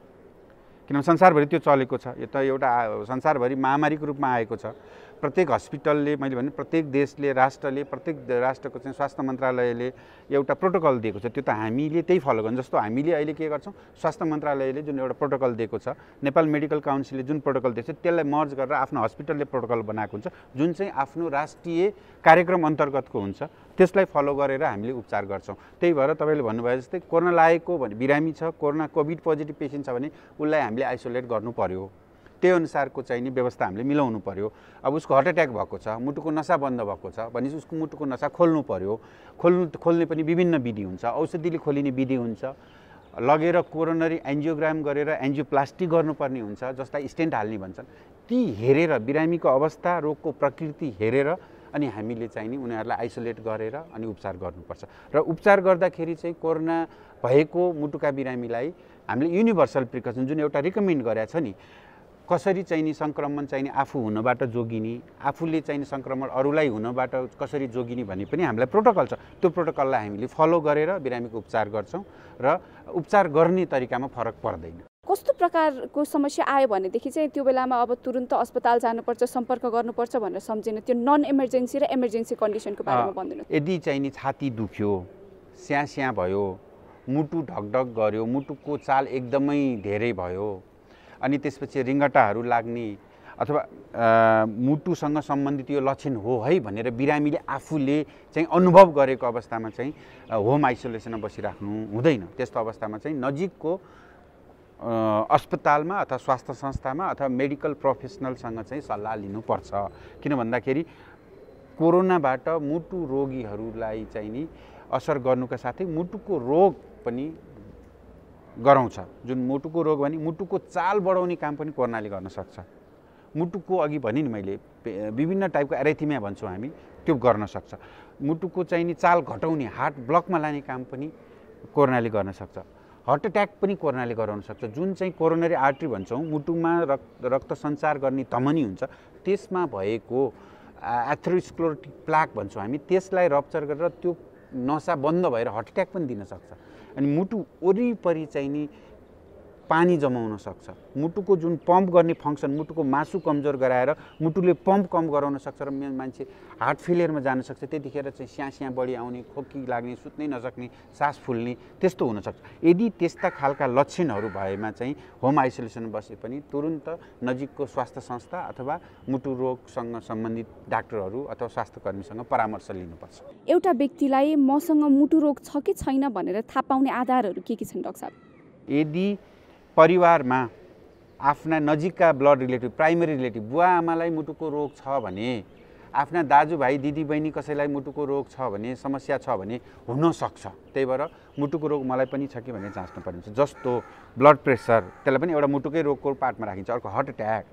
किनभने संसारभरि त्यो चलेको छ। यो त एउटा संसारभरि महामारीको रूपमा आएको छ। प्रत्येक हस्पिटलले, मैले भने प्रत्येक देशले, राष्ट्रले, प्रत्येक राष्ट्रको चाहिँ स्वास्थ्य मन्त्रालयले एउटा प्रोटोकल दिएको छ। त्यो त हामीले त्यही फलो गर्छौँ। जस्तो हामीले अहिले के गर्छौँ, स्वास्थ्य मन्त्रालयले जुन एउटा प्रोटोकल दिएको छ, नेपाल मेडिकल काउन्सिलले जुन प्रोटोकल दिएको छ त्यसलाई मर्ज गरेर आफ्नो हस्पिटलले प्रोटोकल बनाएको हुन्छ, जुन चाहिँ आफ्नो राष्ट्रिय कार्यक्रम अन्तर्गतको हुन्छ। त्यसलाई फलो गरेर हामीले उपचार गर्छौँ। त्यही भएर तपाईँले भन्नुभयो जस्तै कोरोना लागेको भने बिरामी छ, कोरोना कोभिड पोजिटिभ पेसेन्ट छ भने उसलाई हामीले आइसोलेट गर्नु पर्यो। त्यही अनुसारको चाहिँ नि व्यवस्था हामीले मिलाउनु पर्यो। अब उसको हार्ट एट्याक भएको छ, मुटुको नसा बन्द भएको छ भनेपछि उसको मुटुको नसा खोल्नु पर्यो। खोल्ने पनि विभिन्न विधि हुन्छ। औषधिले खोलिने विधि हुन्छ, लगेर कोरोनरी एन्जियोग्राम गरेर एन्जियोप्लास्टी गर्नुपर्ने हुन्छ, जसलाई स्टेन्ट हाल्ने भन्छन्। ती हेरेर बिरामीको अवस्था, रोगको प्रकृति हेरेर अनि हामीले चाहिँ नि उनीहरूलाई आइसोलेट गरेर अनि उपचार गर्नुपर्छ। र उपचार गर्दाखेरि चाहिँ कोरोना भएको मुटुका बिरामीलाई हामीले युनिभर्सल प्रिकसन जुन एउटा रिकमेन्ड गरेको छ नि, कसरी चाहिँ नि सङ्क्रमण चाहिँ नि आफू हुनबाट जोगिने, आफूले चाहिँ नि सङ्क्रमण अरूलाई हुनबाट कसरी जोगिने भन्ने पनि हामीलाई प्रोटोकल छ। त्यो प्रोटोकललाई हामीले फलो गरेर बिरामीको उपचार गर्छौँ र उपचार गर्ने तरिकामा फरक पर्दैन। कस्तो प्रकारको समस्या आयो भनेदेखि चाहिँ त्यो बेलामा अब तुरुन्त अस्पताल जानुपर्छ, सम्पर्क गर्नुपर्छ भनेर सम्झिनु, त्यो नन इमर्जेन्सी र इमर्जेन्सी कन्डिसनको बारेमा भनिदिनु। यदि चाहिँ नि छाती दुख्यो, स्याँ भयो, मुटु ढकढक गर्यो, मुटुको चाल एकदमै धेरै भयो, अनि त्यसपछि रिङ्गटाहरू लाग्ने अथवा मुटुसँग सम्बन्धित यो लक्षण हो है भनेर बिरामीले आफूले चाहिँ अनुभव गरेको अवस्थामा चाहिँ होम आइसोलेसनमा बसिराख्नु हुँदैन। त्यस्तो अवस्थामा चाहिँ नजिकको अस्पतालमा अथवा स्वास्थ्य संस्थामा अथवा मेडिकल प्रोफेसनलसँग चाहिँ सल्लाह लिनुपर्छ। किन भन्दाखेरि कोरोनाबाट मुटु रोगीहरूलाई चाहिँ नि असर गर्नुका साथै मुटुको रोग पनि गराउँछ। जुन मुटुको रोग भने मुटुको चाल बढाउने काम पनि कोरोनाले गर्न सक्छ। मुटुको अघि भने नि मैले विभिन्न टाइपको एरेथिमिया भन्छौँ हामी, त्यो गर्न सक्छ। मुटुको चाहिँ नि चाल घटाउने, हार्ट ब्लकमा लाने काम पनि कोरोनाले गर्न सक्छ। हार्ट एट्याक पनि कोरोनाले गराउन सक्छ। जुन चाहिँ कोरोनरी आर्टरी भन्छौँ, मुटुमा रक्त सञ्चार गर्ने धमनी हुन्छ, त्यसमा भएको एथेरोस्क्लेरोटिक प्लाक भन्छौँ हामी, त्यसलाई रप्चर गरेर त्यो नसा बन्द भएर हार्ट एट्याक पनि दिन सक्छ। अनि मुटु वरिपरि चाहिँ नि पानी जमाउन सक्छ। मुटुको जुन पम्प गर्ने फङ्सन, मुटुको मासु कमजोर गराएर मुटुले पम्प कम गराउन सक्छ र मान्छे हार्ट फेलियरमा जान सक्छ। त्यतिखेर चाहिँ स्याँ बढी आउने, खोकी लाग्ने, सुत्नै नसक्ने, सास फुल्ने त्यस्तो हुनसक्छ। यदि त्यस्ता खालका लक्षणहरू भएमा चाहिँ होम आइसोलेसन बसे पनि तुरुन्त नजिकको स्वास्थ्य संस्था अथवा मुटु रोगसँग सम्बन्धित डाक्टरहरू अथवा स्वास्थ्य कर्मीसँग परामर्श लिनुपर्छ। एउटा व्यक्तिलाई मसँग मुटु रोग छ कि छैन भनेर थाहा पाउने आधारहरू के छन् डाक्टर साहब? यदि परिवारमा आफ्ना नजिकका ब्लड रिलेटिभ, प्राइमेरी रिलेटिभ बुवा आमालाई मुटुको रोग छ भने आफ्ना दाजुभाइ दिदीबहिनी कसैलाई मुटुको रोग छ भने, समस्या छ भने हुनसक्छ। त्यही भएर मुटुको रोग मलाई पनि छ कि भनेर जाँच्नु पर्ने हुन्छ। जस्तो ब्लड प्रेसर, त्यसलाई पनि एउटा मुटुकै रोगको पार्टमा राखिन्छ। अर्को हार्ट एट्याक,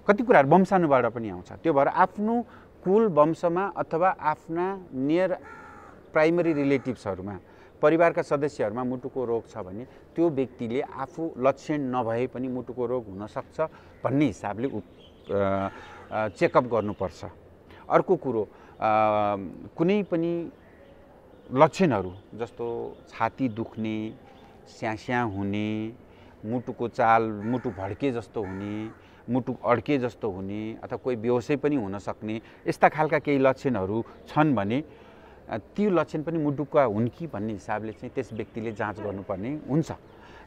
कति कुराहरू वंशानुबाट पनि आउँछ। त्यो भएर आफ्नो कुल वंशमा अथवा आफ्ना नियर प्राइमरी रिलेटिभ्सहरूमा, परिवारका सदस्यहरूमा मुटुको रोग छ भने त्यो व्यक्तिले आफू लक्षण नभए पनि मुटुको रोग हुनसक्छ भन्ने हिसाबले चेकअप गर्नुपर्छ। अर्को कुरो, कुनै पनि लक्षणहरू जस्तो छाती दुख्ने, स्यास्या हुने, मुटुको चाल मुटु भड्के जस्तो हुने, मुटु अड्के जस्तो हुने अथवा कोही बेहोसै पनि हुन सक्ने यस्ता खालका केही लक्षणहरू छन् भने त्यो लक्षण पनि मुटुका हुन् कि भन्ने हिसाबले चाहिँ त्यस व्यक्तिले जाँच गर्नुपर्ने हुन्छ।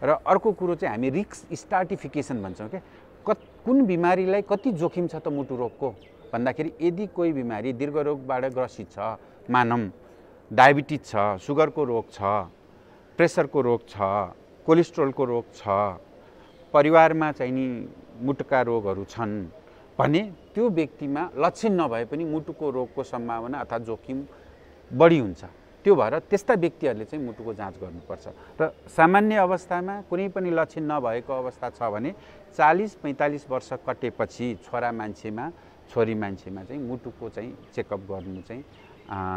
र अर्को कुरो चाहिँ हामी रिस्क स्ट्राटिफिकेसन भन्छौँ क्या, कुन बिमारीलाई कति जोखिम छ त मुटु रोगको भन्दाखेरि यदि कोही बिमारी दीर्घरोगबाट ग्रसित छ, मानौँ डायबिटिज छ, सुगरको रोग छ, प्रेसरको रोग छ, कोलेस्ट्रोलको रोग छ, परिवारमा चाहिँ नि मुटुका रोगहरू छन् भने त्यो व्यक्तिमा लक्षण नभए पनि मुटुको रोगको सम्भावना अथवा जोखिम बढी हुन्छ। त्यो भएर त्यस्ता व्यक्तिहरूले चाहिँ मुटुको जाँच गर्नुपर्छ। र सामान्य अवस्थामा कुनै पनि लक्षण नभएको अवस्था छ भने 40-45 वर्ष कटेपछि छोरा मान्छेमा, छोरी मान्छेमा चाहिँ मुटुको चाहिँ चेकअप गर्नु चाहिँ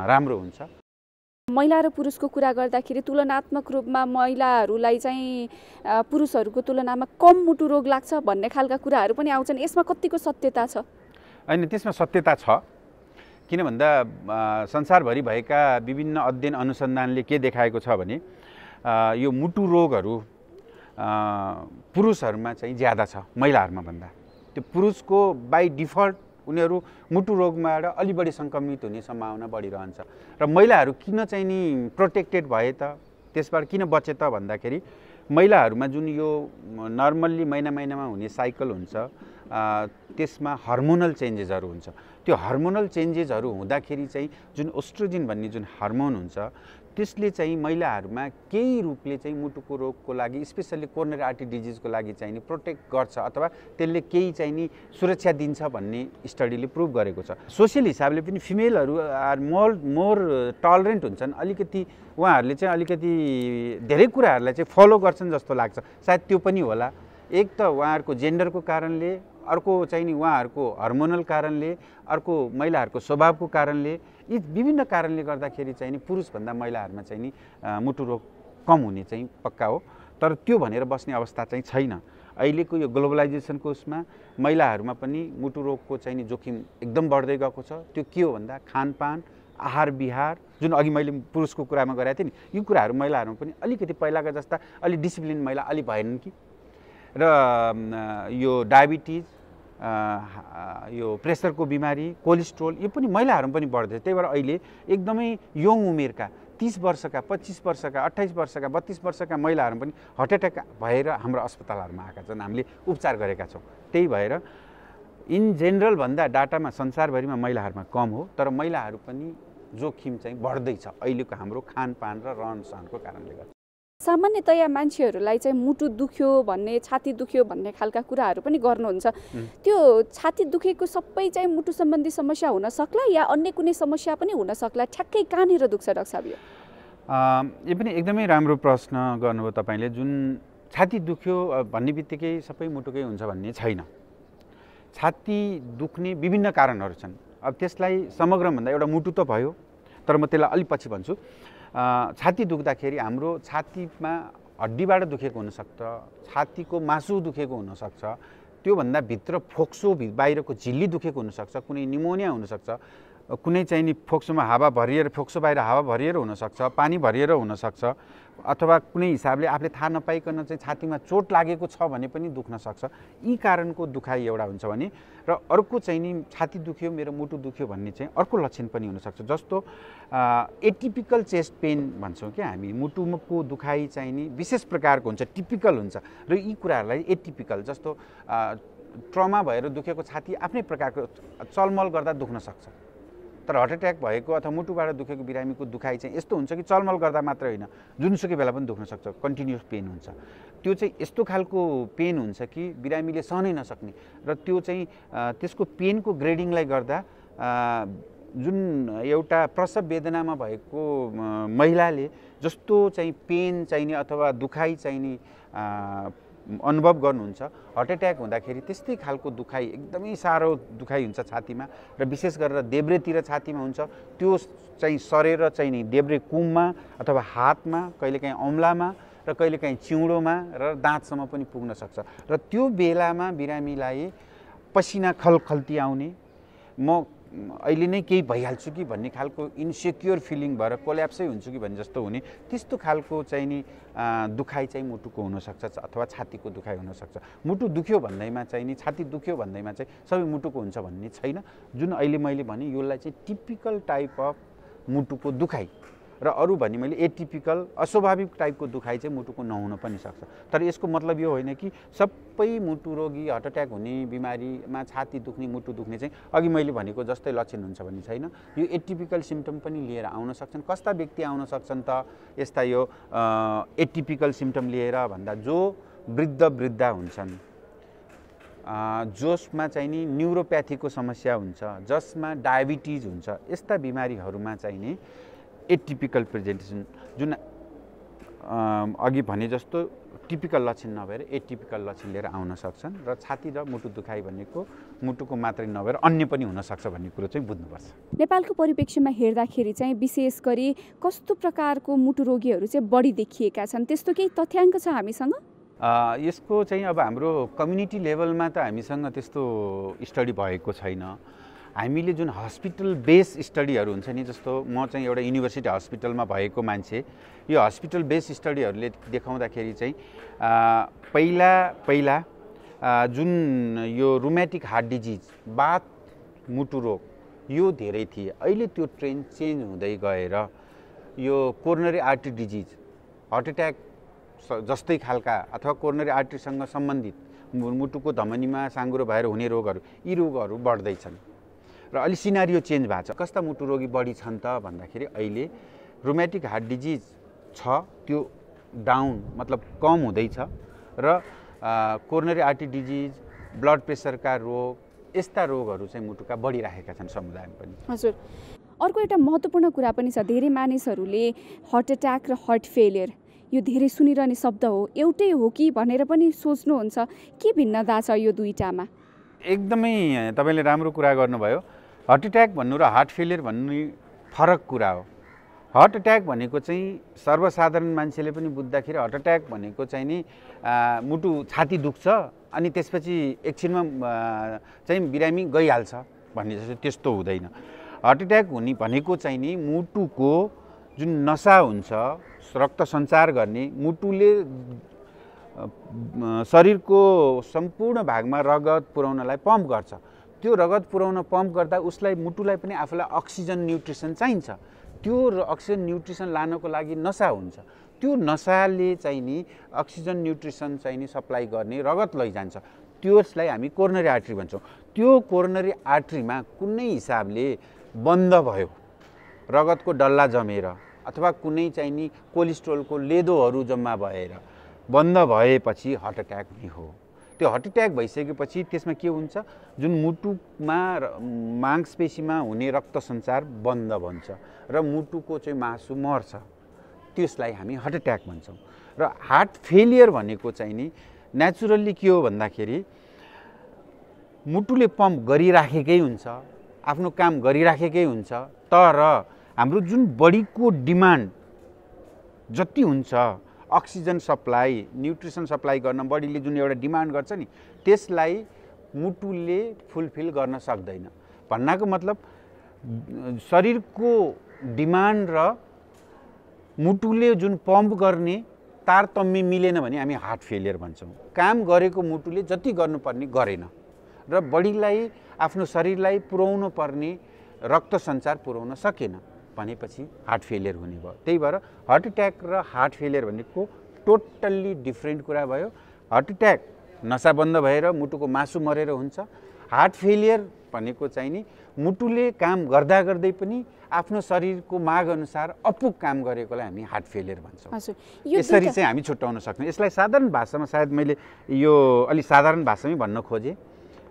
राम्रो हुन्छ। महिला र पुरुषको कुरा गर्दाखेरि तुलनात्मक रूपमा महिलाहरूलाई चाहिँ पुरुषहरूको तुलनामा कम मुटु रोग लाग्छ भन्ने खालका कुराहरू पनि आउँछन्। यसमा कतिको सत्यता छ? होइन, त्यसमा सत्यता छ। किन भन्दा संसारभरि भएका विभिन्न अध्ययन अनुसन्धानले के देखाएको छ भने यो मुटु रोगहरू पुरुषहरूमा चाहिँ ज्यादा छ महिलाहरूमा भन्दा। त्यो पुरुषको बाई डिफल्ट उनीहरू मुटु रोगबाट अलि बढी सङ्क्रमित हुने सम्भावना बढिरहन्छ। र महिलाहरू किन चाहिँ नि प्रोटेक्टेड भए त, त्यसबाट किन बचे त भन्दाखेरि महिलाहरूमा जुन यो नर्मल्ली महिनामा हुने साइकल हुन्छ त्यसमा हार्मोनल चेन्जेसहरू हुन्छ। त्यो हार्मोनल चेन्जेसहरू हुँदाखेरि चाहिँ जुन ओस्ट्रोजिन भन्ने जुन हार्मोन हुन्छ त्यसले चाहिँ महिलाहरूमा केही रूपले चाहिँ मुटुको रोगको लागि, स्पेसल्ली कोरोनरी आर्टरी डिजिजको लागि चाहिँ नि प्रोटेक्ट गर्छ अथवा त्यसले केही चाहिँ नि सुरक्षा दिन्छ भन्ने स्टडीले प्रुभ गरेको छ। सोसियल हिसाबले पनि फिमेलहरू आर मोर टलरेन्ट हुन्छन्। अलिकति उहाँहरूले चाहिँ अलिकति धेरै कुराहरूलाई चाहिँ फलो गर्छन् जस्तो लाग्छ। सायद त्यो पनि होला। एक त उहाँहरूको जेन्डरको कारणले, अर्को चाहिँ नि उहाँहरूको हार्मोनल कारणले, अर्को महिलाहरूको स्वभावको कारणले, यी विभिन्न कारणले गर्दाखेरि चाहिँ नि पुरुषभन्दा महिलाहरूमा चाहिँ नि मुटु रोग कम हुने चाहिँ पक्का हो। तर त्यो भनेर बस्ने अवस्था चाहिँ छैन। अहिलेको यो ग्लोबलाइजेसनको उसमा महिलाहरूमा पनि मुटु रोगको चाहिँ नि जोखिम एकदम बढ्दै गएको छ। त्यो के हो भन्दा खानपान, आहार विहार, जुन अघि मैले पुरुषको कुरामा गरेको थिएँ नि, यो कुराहरू महिलाहरूमा पनि अलिकति पहिलाका जस्ता अलि डिसिप्लिन महिला अलि भएनन् कि। र यो डायबिटिज, यो प्रेसरको बिमारी, कोलेस्ट्रोल, यो पनि महिलाहरूमा पनि बढ्दैछ। त्यही भएर अहिले एकदमै यङ उमेरका 30 वर्षका, 25 वर्षका, 28 वर्षका, 32 वर्षका महिलाहरू पनि हार्ट एट्याक भएर हाम्रो अस्पतालहरूमा आएका छन्, हामीले उपचार गरेका छौँ। त्यही भएर इन जेनरल भन्दा डाटामा संसारभरिमा महिलाहरूमा कम हो, तर महिलाहरू पनि जोखिम चाहिँ बढ्दैछ अहिलेको हाम्रो खानपान र रहनसहनको कारणले गर्दा। सामान्यतया मान्छेहरूलाई चाहिँ मुटु दुख्यो भन्ने, छाती दुख्यो भन्ने खालका कुराहरू पनि गर्नुहुन्छ। त्यो छाती दुखेको सबै चाहिँ मुटु सम्बन्धी समस्या हुन सक्ला या अन्य कुनै समस्या पनि हुन सक्ला? ठ्याक्कै कहाँनिर दुख्छ डाक्टर साहब? यो पनि एकदमै राम्रो प्रश्न गर्नुभयो तपाईँले। जुन छाती दुख्यो भन्ने बित्तिकै सबै मुटुकै हुन्छ भन्ने छैन। छाती दुख्ने विभिन्न कारणहरू छन्। अब त्यसलाई समग्र भन्दा एउटा मुटु त भयो, तर म त्यसलाई अलि पछि भन्छु। छाती दुख्दाखेरि हाम्रो छातीमा हड्डीबाट दुखेको हुनसक्छ, छातीको मासु दुखेको हुनसक्छ, त्योभन्दा भित्र फोक्सो बाहिरको झिल्ली दुखेको हुनसक्छ, कुनै निमोनिया हुनसक्छ, कुनै चाहिँ नि फोक्सोमा हावा भरिएर, फोक्सो बाहिर हावा भरिएर हुनसक्छ, पानी भरिएर हुनसक्छ, अथवा कुनै हिसाबले आफूले थाहा नपाइकन चाहिँ छातीमा चोट लागेको छ भने पनि दुख्न सक्छ। यी कारणको दुखाइ एउटा हुन्छ भने, र अर्को चाहिँ नि छाती दुख्यो मेरो मुटु दुख्यो भन्ने चाहिँ अर्को लक्षण पनि हुनसक्छ। जस्तो एटिपिकल चेस्ट पेन भन्छौँ क्या हामी, मुटुको दुखाइ चाहिँ नि विशेष प्रकारको हुन्छ, टिपिकल हुन्छ, र यी कुराहरूलाई एटिपिकल, जस्तो ट्रमा भएर दुखेको छाती आफ्नै प्रकारको चलमल गर्दा दुख्न सक्छ। तर हार्ट एट्याक भएको अथवा मुटुबाट दुखेको बिरामीको दुखाइ चाहिँ यस्तो हुन्छ कि चलमल गर्दा मात्र होइन, जुनसुकै बेला पनि दुख्न सक्छ, कन्टिन्युस पेन हुन्छ। त्यो चाहिँ यस्तो खालको पेन हुन्छ कि बिरामीले सहनै नसक्ने, र त्यो चाहिँ त्यसको पेनको ग्रेडिङलाई गर्दा जुन एउटा प्रसव वेदनामा भएको महिलाले जस्तो चाहिँ पेन चाहिने अथवा दुखाइ चाहिने अनुभव गर्नुहुन्छ, हार्ट एट्याक हुँदाखेरि त्यस्तै खालको दुखाइ, एकदमै साह्रो दुखाइ हुन्छ छातीमा र विशेष गरेर देब्रेतिर छातीमा हुन्छ। त्यो चाहिँ सरेर चाहिँ नि देब्रे कुममा अथवा हातमा, कहिलेकाहीँ औँलामा र कहिलेकाहीँ चिउँडोमा र दाँतसम्म पनि पुग्न सक्छ। र त्यो बेलामा बिरामीलाई पसिना खल्ती आउने, म अहिले नै केही भइहाल्छु कि भन्ने खालको इन्सेक्योर फिलिङ भएर कोल्याप्सै हुन्छु कि भन्ने जस्तो हुने, त्यस्तो खालको चाहिँ नि दुखाइ चाहिँ मुटुको हुनसक्छ अथवा छातीको दुखाइ हुनसक्छ। मुटु दुख्यो भन्दैमा चाहिँ नि, छाती दुख्यो भन्दैमा चाहिँ सबै मुटुको हुन्छ भन्ने छैन। जुन अहिले मैले भने यसलाई चाहिँ टिपिकल टाइप अफ मुटुको दुखाइ र अरू भने मैले एटिपिकल अस्वाभाविक टाइपको दुखाइ चाहिँ मुटुको नहुन पनि सक्छ। तर यसको मतलब यो होइन कि सबै मुटु रोगी हार्ट एट्याक हुने बिमारीमा छाती दुख्ने, मुटु दुख्ने चाहिँ अघि मैले भनेको जस्तै लक्षण हुन्छ भन्ने छैन। यो एटिपिकल सिम्पटम पनि लिएर आउन सक्छन्। कस्ता व्यक्ति आउन सक्छन् त यस्ता यो एटिपिकल सिम्पटम लिएर भन्दा जो वृद्धा हुन्छन्, जसमा चाहिँ नि न्युरोप्याथीको समस्या हुन्छ, जसमा डायबिटिज हुन्छ, यस्ता बिमारीहरूमा चाहिँ नि एटिपिकल प्रेजेन्टेसन जुन अघि भने जस्तो टिपिकल लक्षण नभएर एटिपिकल लक्षण लिएर आउन सक्छन्। र छाती र मुटु दुखाइ भनेको मुटुको मात्रै नभएर अन्य पनि हुनसक्छ भन्ने कुरो चाहिँ बुझ्नुपर्छ। नेपालको परिप्रेक्ष्यमा हेर्दाखेरि चाहिँ विशेष गरी कस्तो प्रकारको मुटु रोगीहरू चाहिँ बढी देखिएका छन्, त्यस्तो केही तथ्याङ्क छ हामीसँग? यसको चाहिँ अब हाम्रो कम्युनिटी लेभलमा त हामीसँग त्यस्तो स्टडी भएको छैन। हामीले जुन हस्पिटल बेस स्टडीहरू हुन्छ नि, जस्तो म चाहिँ एउटा युनिभर्सिटी हस्पिटलमा भएको मान्छे, यो हस्पिटल बेस स्टडीहरूले देखाउँदाखेरि चाहिँ पहिला जुन यो रुमेटिक हार्ट डिजिज, बात मुटु रोग यो धेरै थिए। अहिले त्यो ट्रेन्ड चेन्ज हुँदै गएर यो coronary artery disease, heart attack जस्तै खालका अथवा कोरोनरी आर्टरीसँग सम्बन्धित मुटुको धमनीमा साँघुरो भएर हुने रोगहरू, यी रोगहरू बढ्दैछन् र अलि सिनारियो चेन्ज भएको छ। कस्ता मुटु रोगी बढी छन् त भन्दाखेरि अहिले रुमेटिक हार्ट डिजिज छ, त्यो डाउन मतलब कम हुँदैछ र कोरोनरी आर्टरी डिजिज, ब्लड प्रेसरका रोग, यस्ता रोगहरू चाहिँ मुटुका बढिरहेका छन् समुदायमा पनि। हजुर, अर्को एउटा महत्त्वपूर्ण कुरा पनि छ, धेरै मानिसहरूले हार्ट एट्याक र हार्ट फेलियर यो धेरै सुनिरहने शब्द हो, एउटै हो कि भनेर पनि सोच्नुहुन्छ। के भिन्नता छ यो दुईटामा? एकदमै तपाईँले राम्रो कुरा गर्नुभयो। हार्ट एट्याक भन्नु र हार्ट फेलियर भन्नु फरक कुरा हो। हार्ट एट्याक भनेको चाहिँ सर्वसाधारण मान्छेले पनि बुझ्दाखेरि हार्ट एट्याक भनेको चाहिँ नि मुटु छाती दुख्छ अनि त्यसपछि एकछिनमा चाहिँ बिरामी गइहाल्छ भन्ने जस्तो त्यस्तो हुँदैन। हार्ट एट्याक हुने भनेको चाहिँ नि मुटुको जुन नसा हुन्छ रक्त सञ्चार गर्ने, मुटुले शरीरको सम्पूर्ण भागमा रगत पुर्याउनलाई पम्प गर्छ। त्यो रगत पुर्याउन पम्प गर्दा उसलाई, मुटुलाई पनि आफूलाई अक्सिजन न्युट्रिसन चाहिन्छ। त्यो अक्सिजन न्युट्रिसन लानको लागि नसा हुन्छ। त्यो नसाले चाहिँ नि अक्सिजन न्युट्रिसन चाहिँ नि सप्लाई गर्ने रगत लैजान्छ। त्यसलाई हामी कोरोनरी आर्टरी भन्छौँ। त्यो कोरोनरी आर्टरीमा कुनै हिसाबले बन्द भयो, रगतको डल्ला जमेर अथवा कुनै चाहिँ नि कोलेस्ट्रोलको लेदोहरू जम्मा भएर बन्द भएपछि हार्ट एट्याक नै हो। त्यो हार्ट एट्याक भइसकेपछि त्यसमा के हुन्छ, जुन मुटुमा मांसपेशीमा हुने रक्त सञ्चार बन्द भन्छ र मुटुको चाहिँ मासु मर्छ, त्यसलाई हामी हार्ट एट्याक भन्छौँ। र हार्ट फेलियर भनेको चाहिँ नि नेचुरल्ली के हो भन्दाखेरि मुटुले पम्प गरिराखेकै हुन्छ, आफ्नो काम गरिराखेकै हुन्छ, तर हाम्रो जुन बडीको डिमान्ड जति हुन्छ अक्सिजन सप्लाई, न्युट्रिसन सप्लाई गर्न बडीले जुन एउटा डिमान्ड गर्छ नि, त्यसलाई मुटुले फुलफिल गर्न सक्दैन। भन्नाको मतलब शरीरको डिमान्ड र मुटुले जुन पम्प गर्ने तारतम्य मिलेन भने हामी हार्ट फेलियर भन्छौँ। काम गरेको मुटुले जति गर्नुपर्ने गरेन र बडीलाई, आफ्नो शरीरलाई पुर्याउनु पर्ने रक्त सञ्चार पुर्याउन सकेन भनेपछि हार्ट फेलियर हुने भयो। त्यही भएर हार्ट एट्याक र हार्ट फेलियर भनेको टोटल्ली डिफ्रेन्ट कुरा भयो। हार्ट एट्याक नसा बन्द भएर मुटुको मासु मरेर हुन्छ। हार्ट फेलियर भनेको चाहिँ नि मुटुले काम गर्दा गर्दै पनि आफ्नो शरीरको माग अनुसार अपुग काम गरेकोलाई हामी हार्ट फेलियर भन्छौँ। यसरी चाहिँ हामी छुट्याउन सक्छौँ। यसलाई साधारण भाषामा सायद मैले यो अलि साधारण भाषामै भन्न खोजेँ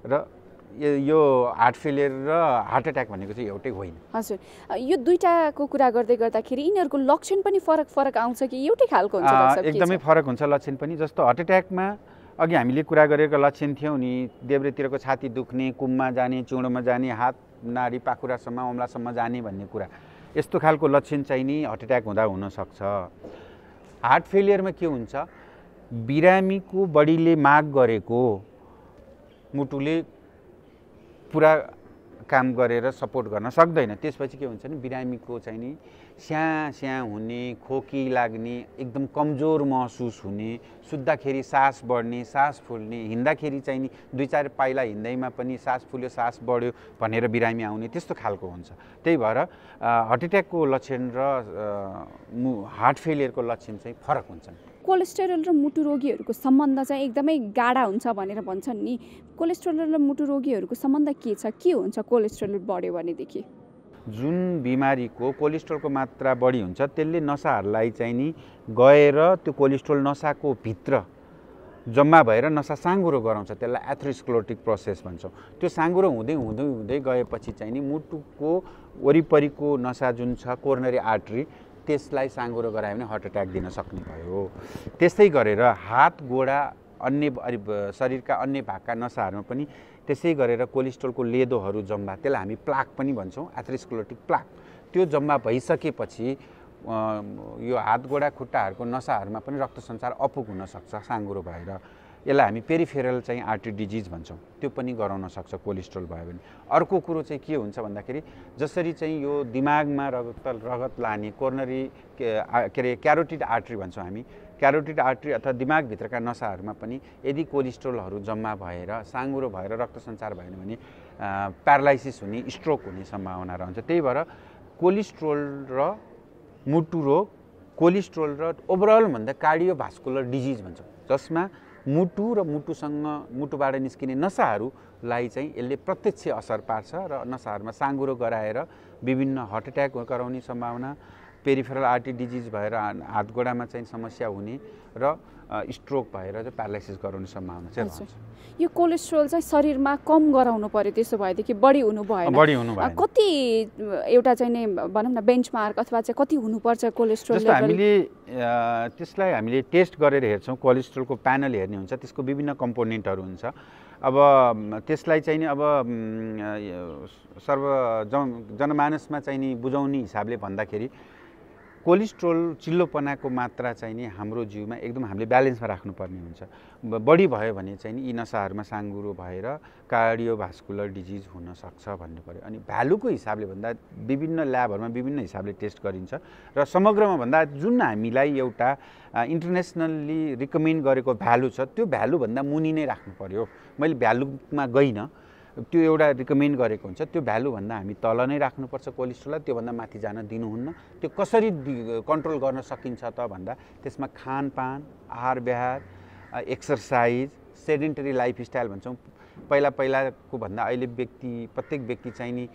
र यो हार्ट फेलियर र हार्ट एट्याक भनेको चाहिँ एउटै होइन। हजुर, यो दुईटाको कुरा गर्दै गर्दाखेरि यिनीहरूको लक्षण पनि फरक फरक आउँछ कि एउटै खालको हुन्छ डाक्टर साहब? एकदमै फरक हुन्छ लक्षण पनि। जस्तो हार्ट एट्याकमा अघि हामीले कुरा गरेको लक्षण थियौँ नि, देब्रेतिरको छाती दुख्ने, कुममा जाने, चुँडोमा जाने, हात नाडी पाखुरासम्म औँलासम्म जाने भन्ने कुरा, यस्तो खालको लक्षण चाहिँ नि हार्ट एट्याक हुँदा हुनसक्छ। हार्ट फेलियरमा के हुन्छ, बिरामीको बडीले माग गरेको मुटुले पुरा काम गरेर सपोर्ट गर्न सक्दैन। त्यसपछि के हुन्छ नि, बिरामीको चाहिँ नि स्याँ हुने, खोकी लाग्ने, एकदम कमजोर महसुस हुने, सुत्दाखेरि सास बढ्ने, सास फुल्ने, हिँड्दाखेरि चाहिँ नि 2-4 पाइला हिँड्दैमा पनि सास फुल्यो, सास बढ्यो भनेर बिरामी आउने, त्यस्तो खालको हुन्छ। त्यही भएर हार्ट एट्याकको लक्षण र हार्ट फेलियरको लक्षण चाहिँ फरक हुन्छन्। कोलेस्टेरोल र मुटु रोगीहरूको सम्बन्ध चाहिँ एकदमै गाढा हुन्छ भनेर भन्छन् नि, कोलेस्ट्रोल र मुटु रोगीहरूको सम्बन्ध के छ? के हुन्छ कोलेस्ट्रोल बढ्यो भनेदेखि? जुन बिमारीको कोलेस्ट्रोलको मात्रा बढी हुन्छ त्यसले नसाहरूलाई चाहिँ नि गएर त्यो कोलेस्ट्रोल नसाको भित्र जम्मा भएर नसा साँगुरो गराउँछ, त्यसलाई एथेरोस्क्लेरोटिक प्रोसेस भन्छौँ। त्यो साँगुरो हुँदै हुँदै हुँदै गएपछि चाहिँ नि मुटुको वरिपरिको नसा जुन छ कोरोनरी आर्टरी, त्यसलाई साँगुरो गरायो भने हार्ट एट्याक दिन सक्ने भयो। त्यस्तै गरेर हात गोडा अन्य शरीरका अन्य भागका नसाहरूमा पनि त्यसै गरेर कोलेस्ट्रोलको लेदोहरू जम्मा, त्यसलाई हामी प्लाक पनि भन्छौँ, एथेरोस्क्लेरोटिक प्लाक, त्यो जम्मा भइसकेपछि यो हात गोडा खुट्टाहरूको नसाहरूमा पनि रक्त सञ्चार अपुग हुनसक्छ साँगुरो भएर। यसलाई हामी पेरिफेरल चाहिँ आर्टरी डिजिज भन्छौँ, त्यो पनि गराउन सक्छ कोलेस्ट्रोल भयो भने। अर्को कुरो चाहिँ के हुन्छ भन्दाखेरि जसरी चाहिँ यो दिमागमा रगत लाने कोरोनरी के अरे क्यारोटिड आर्टरी भन्छौँ हामी, क्यारोटिड आर्टरी अथवा दिमागभित्रका नसाहरूमा पनि यदि कोलेस्ट्रोलहरू जम्मा भएर साँगुरो भएर रक्त सञ्चार भएन भने प्यारालाइसिस हुने, स्ट्रोक हुने सम्भावना रहन्छ। त्यही भएर कोलेस्ट्रोल र मुटु रोग, कोलेस्ट्रोल र ओभरअल भन्दा कार्डियोभास्कुलर डिजिज भन्छौँ, जसमा मुटु र मुटुबाट निस्किने नसाहरूलाई चाहिँ यसले प्रत्यक्ष असर पार्छ र नसाहरूमा साँगुरो गराएर विभिन्न हार्ट एट्याक गराउने सम्भावना, पेरिफेरल आर्टरी डिजिज भएर हात गोडामा चाहिँ समस्या हुने र स्ट्रोक भएर चाहिँ प्यारालाइसिस गराउने सम्भावना चाहिँ रहन्छ। यो कोलेस्ट्रोल चाहिँ शरीरमा कम गराउनु पर्यो, त्यसो भएदेखि बढी हुनु भएन। कति एउटा चाहिँ नै भनौँ न बेन्चमार्क अथवा चाहिँ कति हुनुपर्छ कोलेस्ट्रोल लेभल? हामीले त्यसलाई हामीले टेस्ट गरेर हेर्छौँ, कोलेस्ट्रोलको प्यानल हेर्ने हुन्छ, त्यसको विभिन्न कम्पोनेन्टहरू हुन्छ। अब त्यसलाई चाहिँ नि अब जनमानसमा चाहिँ नि बुझाउने हिसाबले भन्दाखेरि कोलेस्ट्रोल चिल्लोपनाको मात्रा चाहिँ नि हाम्रो जिउमा एकदम हामीले ब्यालेन्समा राख्नुपर्ने हुन्छ। बढी भयो भने चाहिँ नि यी नसाहरूमा साँगुरो भएर कार्डियोभास्कुलर डिजिज हुनसक्छ भन्नु पऱ्यो। अनि भ्यालुको हिसाबले भन्दा विभिन्न ल्याबहरूमा विभिन्न हिसाबले टेस्ट गरिन्छ र समग्रमा भन्दा जुन हामीलाई एउटा इन्टरनेसनल्ली रिकमेन्ड गरेको भ्यालु छ त्यो भ्यालुभन्दा मुनि नै राख्नु पऱ्यो। मैले भ्यालुमा गइनँ, त्यो एउटा रिकमेन्ड गरेको हुन्छ, त्यो भ्यालुभन्दा हामी तल नै राख्नुपर्छ कोलेस्ट्रोललाई, त्योभन्दा माथि जान दिनुहुन्न। त्यो कसरी कन्ट्रोल गर्न सकिन्छ त भन्दा त्यसमा खानपान, आहार विहार, एक्सर्साइज, सेडेन्टरी लाइफस्टाइल भन्छौँ। पहिलाको भन्दा अहिले प्रत्येक व्यक्ति चाहिँ नि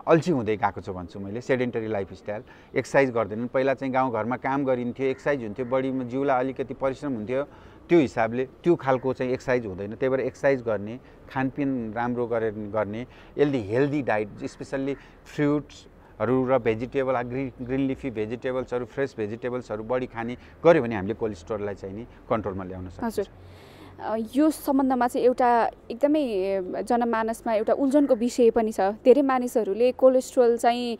अल्छी हुँदै गएको छ भन्छु मैले। सेडेन्टरी लाइफस्टाइल, एक्सर्साइज गर्दैनन्। पहिला चाहिँ गाउँघरमा काम गरिन्थ्यो, एक्सर्साइज हुन्थ्यो, बडीमा जिउलाई अलिकति परिश्रम हुन्थ्यो, त्यो हिसाबले त्यो खालको चाहिँ एक्सर्साइज हुँदैन। त्यही भएर एक्सर्साइज गर्ने, खानपिन राम्रो गर्ने, यसले हेल्दी डाइट स्पेसल्ली फ्रुट्सहरू र भेजिटेबल, ग्रिन लिफी भेजिटेबल्सहरू, फ्रेस भेजिटेबल्सहरू बढी खाने गऱ्यो भने हामीले कोलेस्ट्रोललाई चाहिँ नि कन्ट्रोलमा ल्याउन सक्छौँ। यो सम्बन्धमा चाहिँ एउटा एकदमै जनमानसमा एउटा उल्झनको विषय पनि छ। धेरै मानिसहरूले कोलेस्ट्रोल चाहिँ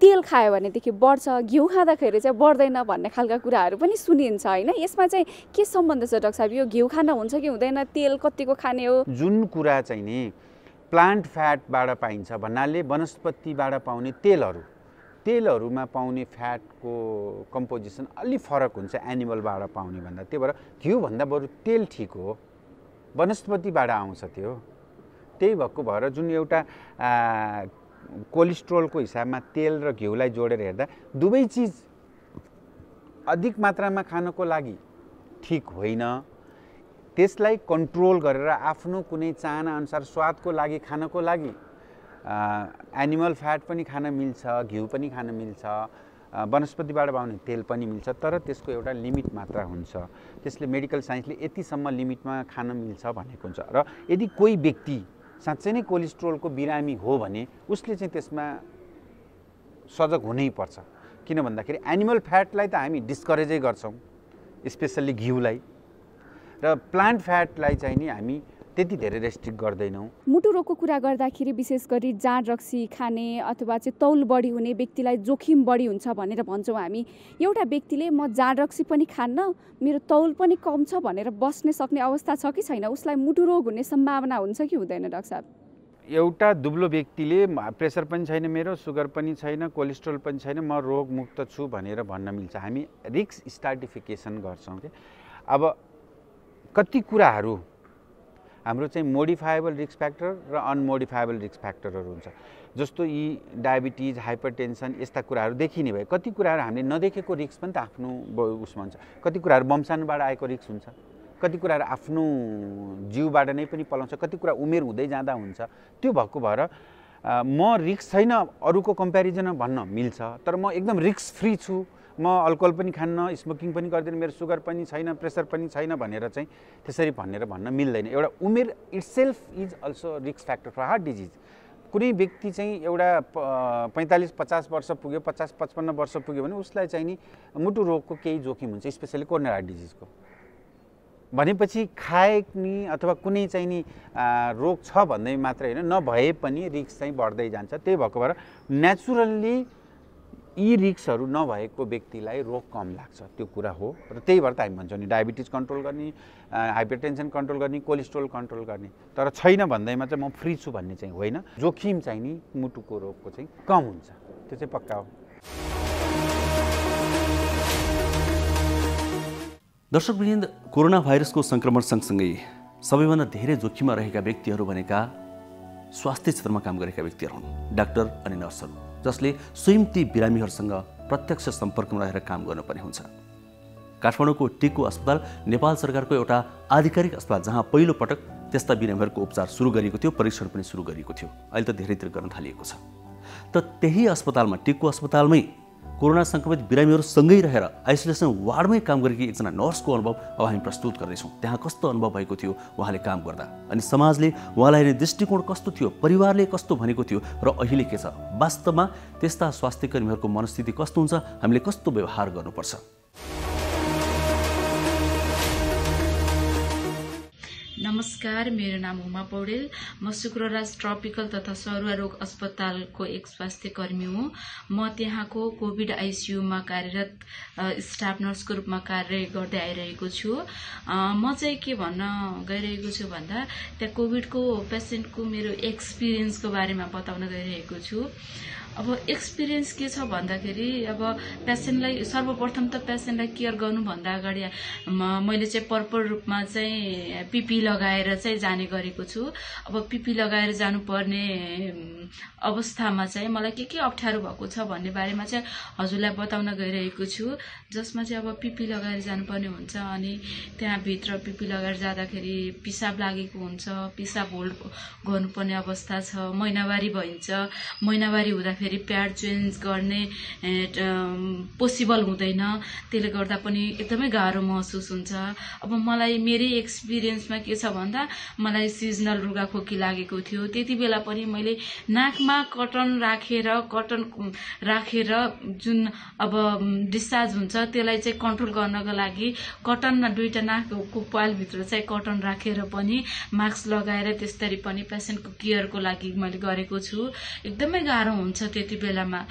तेल खायो भनेदेखि बढ्छ, घिउ खाँदाखेरि चाहिँ बढ्दैन भन्ने खालका कुराहरू पनि सुनिन्छ होइन? यसमा चाहिँ के सम्बन्ध छ डाक्टर साहब? यो घिउ खान हुन्छ कि हुँदैन? तेल कतिको खाने हो? जुन कुरा चाहिँ नि प्लान्ट फ्याटबाट पाइन्छ भन्नाले वनस्पतिबाट पाउने तेलहरूमा पाउने फ्याटको कम्पोजिसन अलि फरक हुन्छ एनिमलबाट पाउने भन्दा। त्यही भएर घिउभन्दा बरु तेल ठिक हो, वनस्पतिबाट आउँछ त्यो। त्यही भएको भएर जुन एउटा कोलेस्ट्रोलको हिसाबमा तेल र घिउलाई जोडेर हेर्दा दुवै चिज अधिक मात्रामा खानको लागि ठिक होइन। त्यसलाई कन्ट्रोल गरेर आफ्नो कुनै चाहना अनुसार स्वादको लागि खानको लागि एनिमल फ्याट पनि खान मिल्छ, घिउ पनि खान मिल्छ, वनस्पतिबाट पाउने तेल पनि मिल्छ, तर त्यसको एउटा लिमिट मात्रा हुन्छ। त्यसले मेडिकल साइन्सले यतिसम्म लिमिटमा खान मिल्छ भनेको हुन्छ। र यदि कोही व्यक्ति साँच्चै नै कोलेस्ट्रोलको बिरामी हो भने उसले चाहिँ त्यसमा सजग हुनै पर्छ। किन भन्दाखेरि एनिमल फ्याटलाई त हामी डिस्करेजै गर्छौँ, स्पेसल्ली घिउलाई, र प्लान्ट फ्याटलाई चाहिँ नि हामी त्यति धेरै रेस्ट्रिक्ट गर्दैनौँ। मुटु रोगको कुरा गर्दाखेरि विशेष गरी जाँड रक्सी खाने अथवा चाहिँ तौल बढी हुने व्यक्तिलाई जोखिम बढी हुन्छ भनेर भन्छौँ हामी। एउटा व्यक्तिले म जाँड रक्सी पनि खान्न, मेरो तौल पनि कम छ भनेर बस्न सक्ने अवस्था छ कि छैन? उसलाई मुटु रोग हुने सम्भावना हुन्छ कि हुँदैन डाक्टर साहब? एउटा दुब्लो व्यक्तिले प्रेसर पनि छैन, मेरो सुगर पनि छैन, कोलेस्ट्रोल पनि छैन, म रोगमुक्त छु भनेर भन्न मिल्छ। हामी रिस्क स्ट्राटिफिकेसन गर्छौँ कि अब कति कुराहरू हाम्रो चाहिँ मोडिफाएबल रिस्क फ्याक्टर र अनमोडिफाएबल रिस्क फ्याक्टरहरू हुन्छ। जस्तो यी डायबिटिज, हाइपरटेन्सन यस्ता कुराहरू देखिने भए कति कुराहरू हामीले नदेखेको रिस्क पनि त आफ्नो उसमा हुन्छ। कति कुराहरू वंशानुबाट आएको रिस्क हुन्छ, कति कुराहरू आफ्नो जिउबाट नै पनि पलाउँछ, कति कुरा उमेर हुँदै जाँदा हुन्छ। त्यो भएको भएर म रिस्क छैन अरूको कम्पेरिजनमा भन्न मिल्छ, तर म एकदम रिस्क फ्री छु, म अल्कोहल पनि खान्न, स्मोकिङ पनि गर्दैन, मेरो सुगर पनि छैन, प्रेसर पनि छैन भनेर चाहिँ त्यसरी भन्न मिल्दैन। एउटा उमेर itself is also risk factor for heart disease. कुनै व्यक्ति चाहिँ एउटा 45-50 वर्ष पुग्यो, 50-55 वर्ष पुग्यो भने उसलाई चाहिँ नि मुटु रोगको केही जोखिम हुन्छ, स्पेसली कोरोनरी हार्ट डिजिजको। भनेपछि खाए अथवा कुनै चाहिँ नि रोग छ भन्दै मात्रै होइन, नभए पनि रिस्क चाहिँ बढ्दै जान्छ। त्यही भएको भएर नेचुरल्ली यी रिस्कहरू नभएको व्यक्तिलाई रोग कम लाग्छ, त्यो कुरा हो। र त्यही भएर त हामी भन्छौँ नि डायबिटिज कन्ट्रोल गर्ने, हाइपरटेन्सन कन्ट्रोल गर्ने, कोलेस्ट्रोल कन्ट्रोल गर्ने। तर छैन भन्दैमा चाहिँ म फ्री छु भन्ने चाहिँ होइन। जोखिम चाहिँ नि मुटुको रोगको चाहिँ कम हुन्छ, त्यो चाहिँ पक्का हो। दर्शकवृन्द, कोरोना भाइरसको सङ्क्रमण सँगसँगै सबैभन्दा धेरै जोखिममा रहेका व्यक्तिहरू भनेका स्वास्थ्य क्षेत्रमा काम गरेका व्यक्तिहरू हुन्, डाक्टर अनि नर्सहरू, जसले स्वयं ती बिरामीहरूसँग प्रत्यक्ष सम्पर्कमा रहेर काम गर्नुपर्ने हुन्छ। काठमाडौँको टिकु अस्पताल नेपाल सरकारको एउटा आधिकारिक अस्पताल जहाँ पहिलो पटक त्यस्ता बिरामीहरूको उपचार सुरु गरिएको थियो, परीक्षण पनि सुरु गरिएको थियो। अहिले त धेरैतिर गर्न थालिएको छ। त त्यही अस्पतालमा, टिकु अस्पतालमै कोरोना सङ्क्रमित बिरामीहरूसँगै रहेर आइसोलेसन वार्डमै काम गरेकी एकजना नर्सको अनुभव अब हामी प्रस्तुत गर्दैछौँ। त्यहाँ कस्तो अनुभव भएको थियो उहाँले काम गर्दा, अनि समाजले उहाँलाई हेर्ने दृष्टिकोण कस्तो थियो, परिवारले कस्तो भनेको थियो, र अहिले के छ वास्तवमा त्यस्ता स्वास्थ्य कर्मीहरूको मनस्थिति कस्तो हुन्छ, हामीले कस्तो व्यवहार गर्नुपर्छ। नमस्कार, मेरो नाम उमा पौडेल। म शुक्रराज ट्रपिकल तथा सरुवा रोग अस्पतालको एक स्वास्थ्य कर्मी हुँ। म त्यहाँको कोभिड आइसियुमा कार्यरत स्टाफ नर्सको रूपमा कार्य गर्दै आइरहेको छु। म चाहिँ के भन्न गइरहेको छु भन्दा त्यहाँ कोभिडको पेसेन्टको मेरो एक्सपिरियन्सको बारेमा बताउन गइरहेको छु। अब एक्सपिरियन्स के छ भन्दाखेरि अब पेसेन्टलाई सर्वप्रथम त पेसेन्टलाई केयर गर्नुभन्दा अगाडि मैले चाहिँ प्रपर रूपमा चाहिँ पिपी लगाएर चाहिँ जाने गरेको छु। अब पिपी लगाएर जानुपर्ने अवस्थामा चाहिँ मलाई के अप्ठ्यारो भएको छ भन्ने बारेमा चाहिँ हजुरलाई बताउन गइरहेको छु, जसमा चाहिँ अब पिपी लगाएर जानुपर्ने हुन्छ। अनि त्यहाँभित्र पिपी लगाएर जाँदाखेरि पिसाब लागेको हुन्छ, पिसाब होल्ड गर्नुपर्ने अवस्था छ, महिनावारी भइन्छ। महिनावारी हुँदाखेरि प्याड चेन्ज गर्ने पोसिबल हुँदैन, त्यसले गर्दा पनि एकदमै गाह्रो महसुस हुन्छ। अब मलाई मेरै एक्सपिरियन्समा के छ भन्दा मलाई सिजनल रुगाखोकी लागेको थियो। त्यति बेला पनि मैले नाकमा कटन राखेर जुन अब डिस्चार्ज हुन्छ त्यसलाई चाहिँ कन्ट्रोल गर्नको लागि कटनमा दुईटा नाकको पालभित्र चाहिँ कटन राखेर पनि मास्क लगाएर त्यसरी पनि पेसेन्टको केयरको लागि मैले गरेको छु। एकदमै गाह्रो हुन्छ त्यति बेलामा,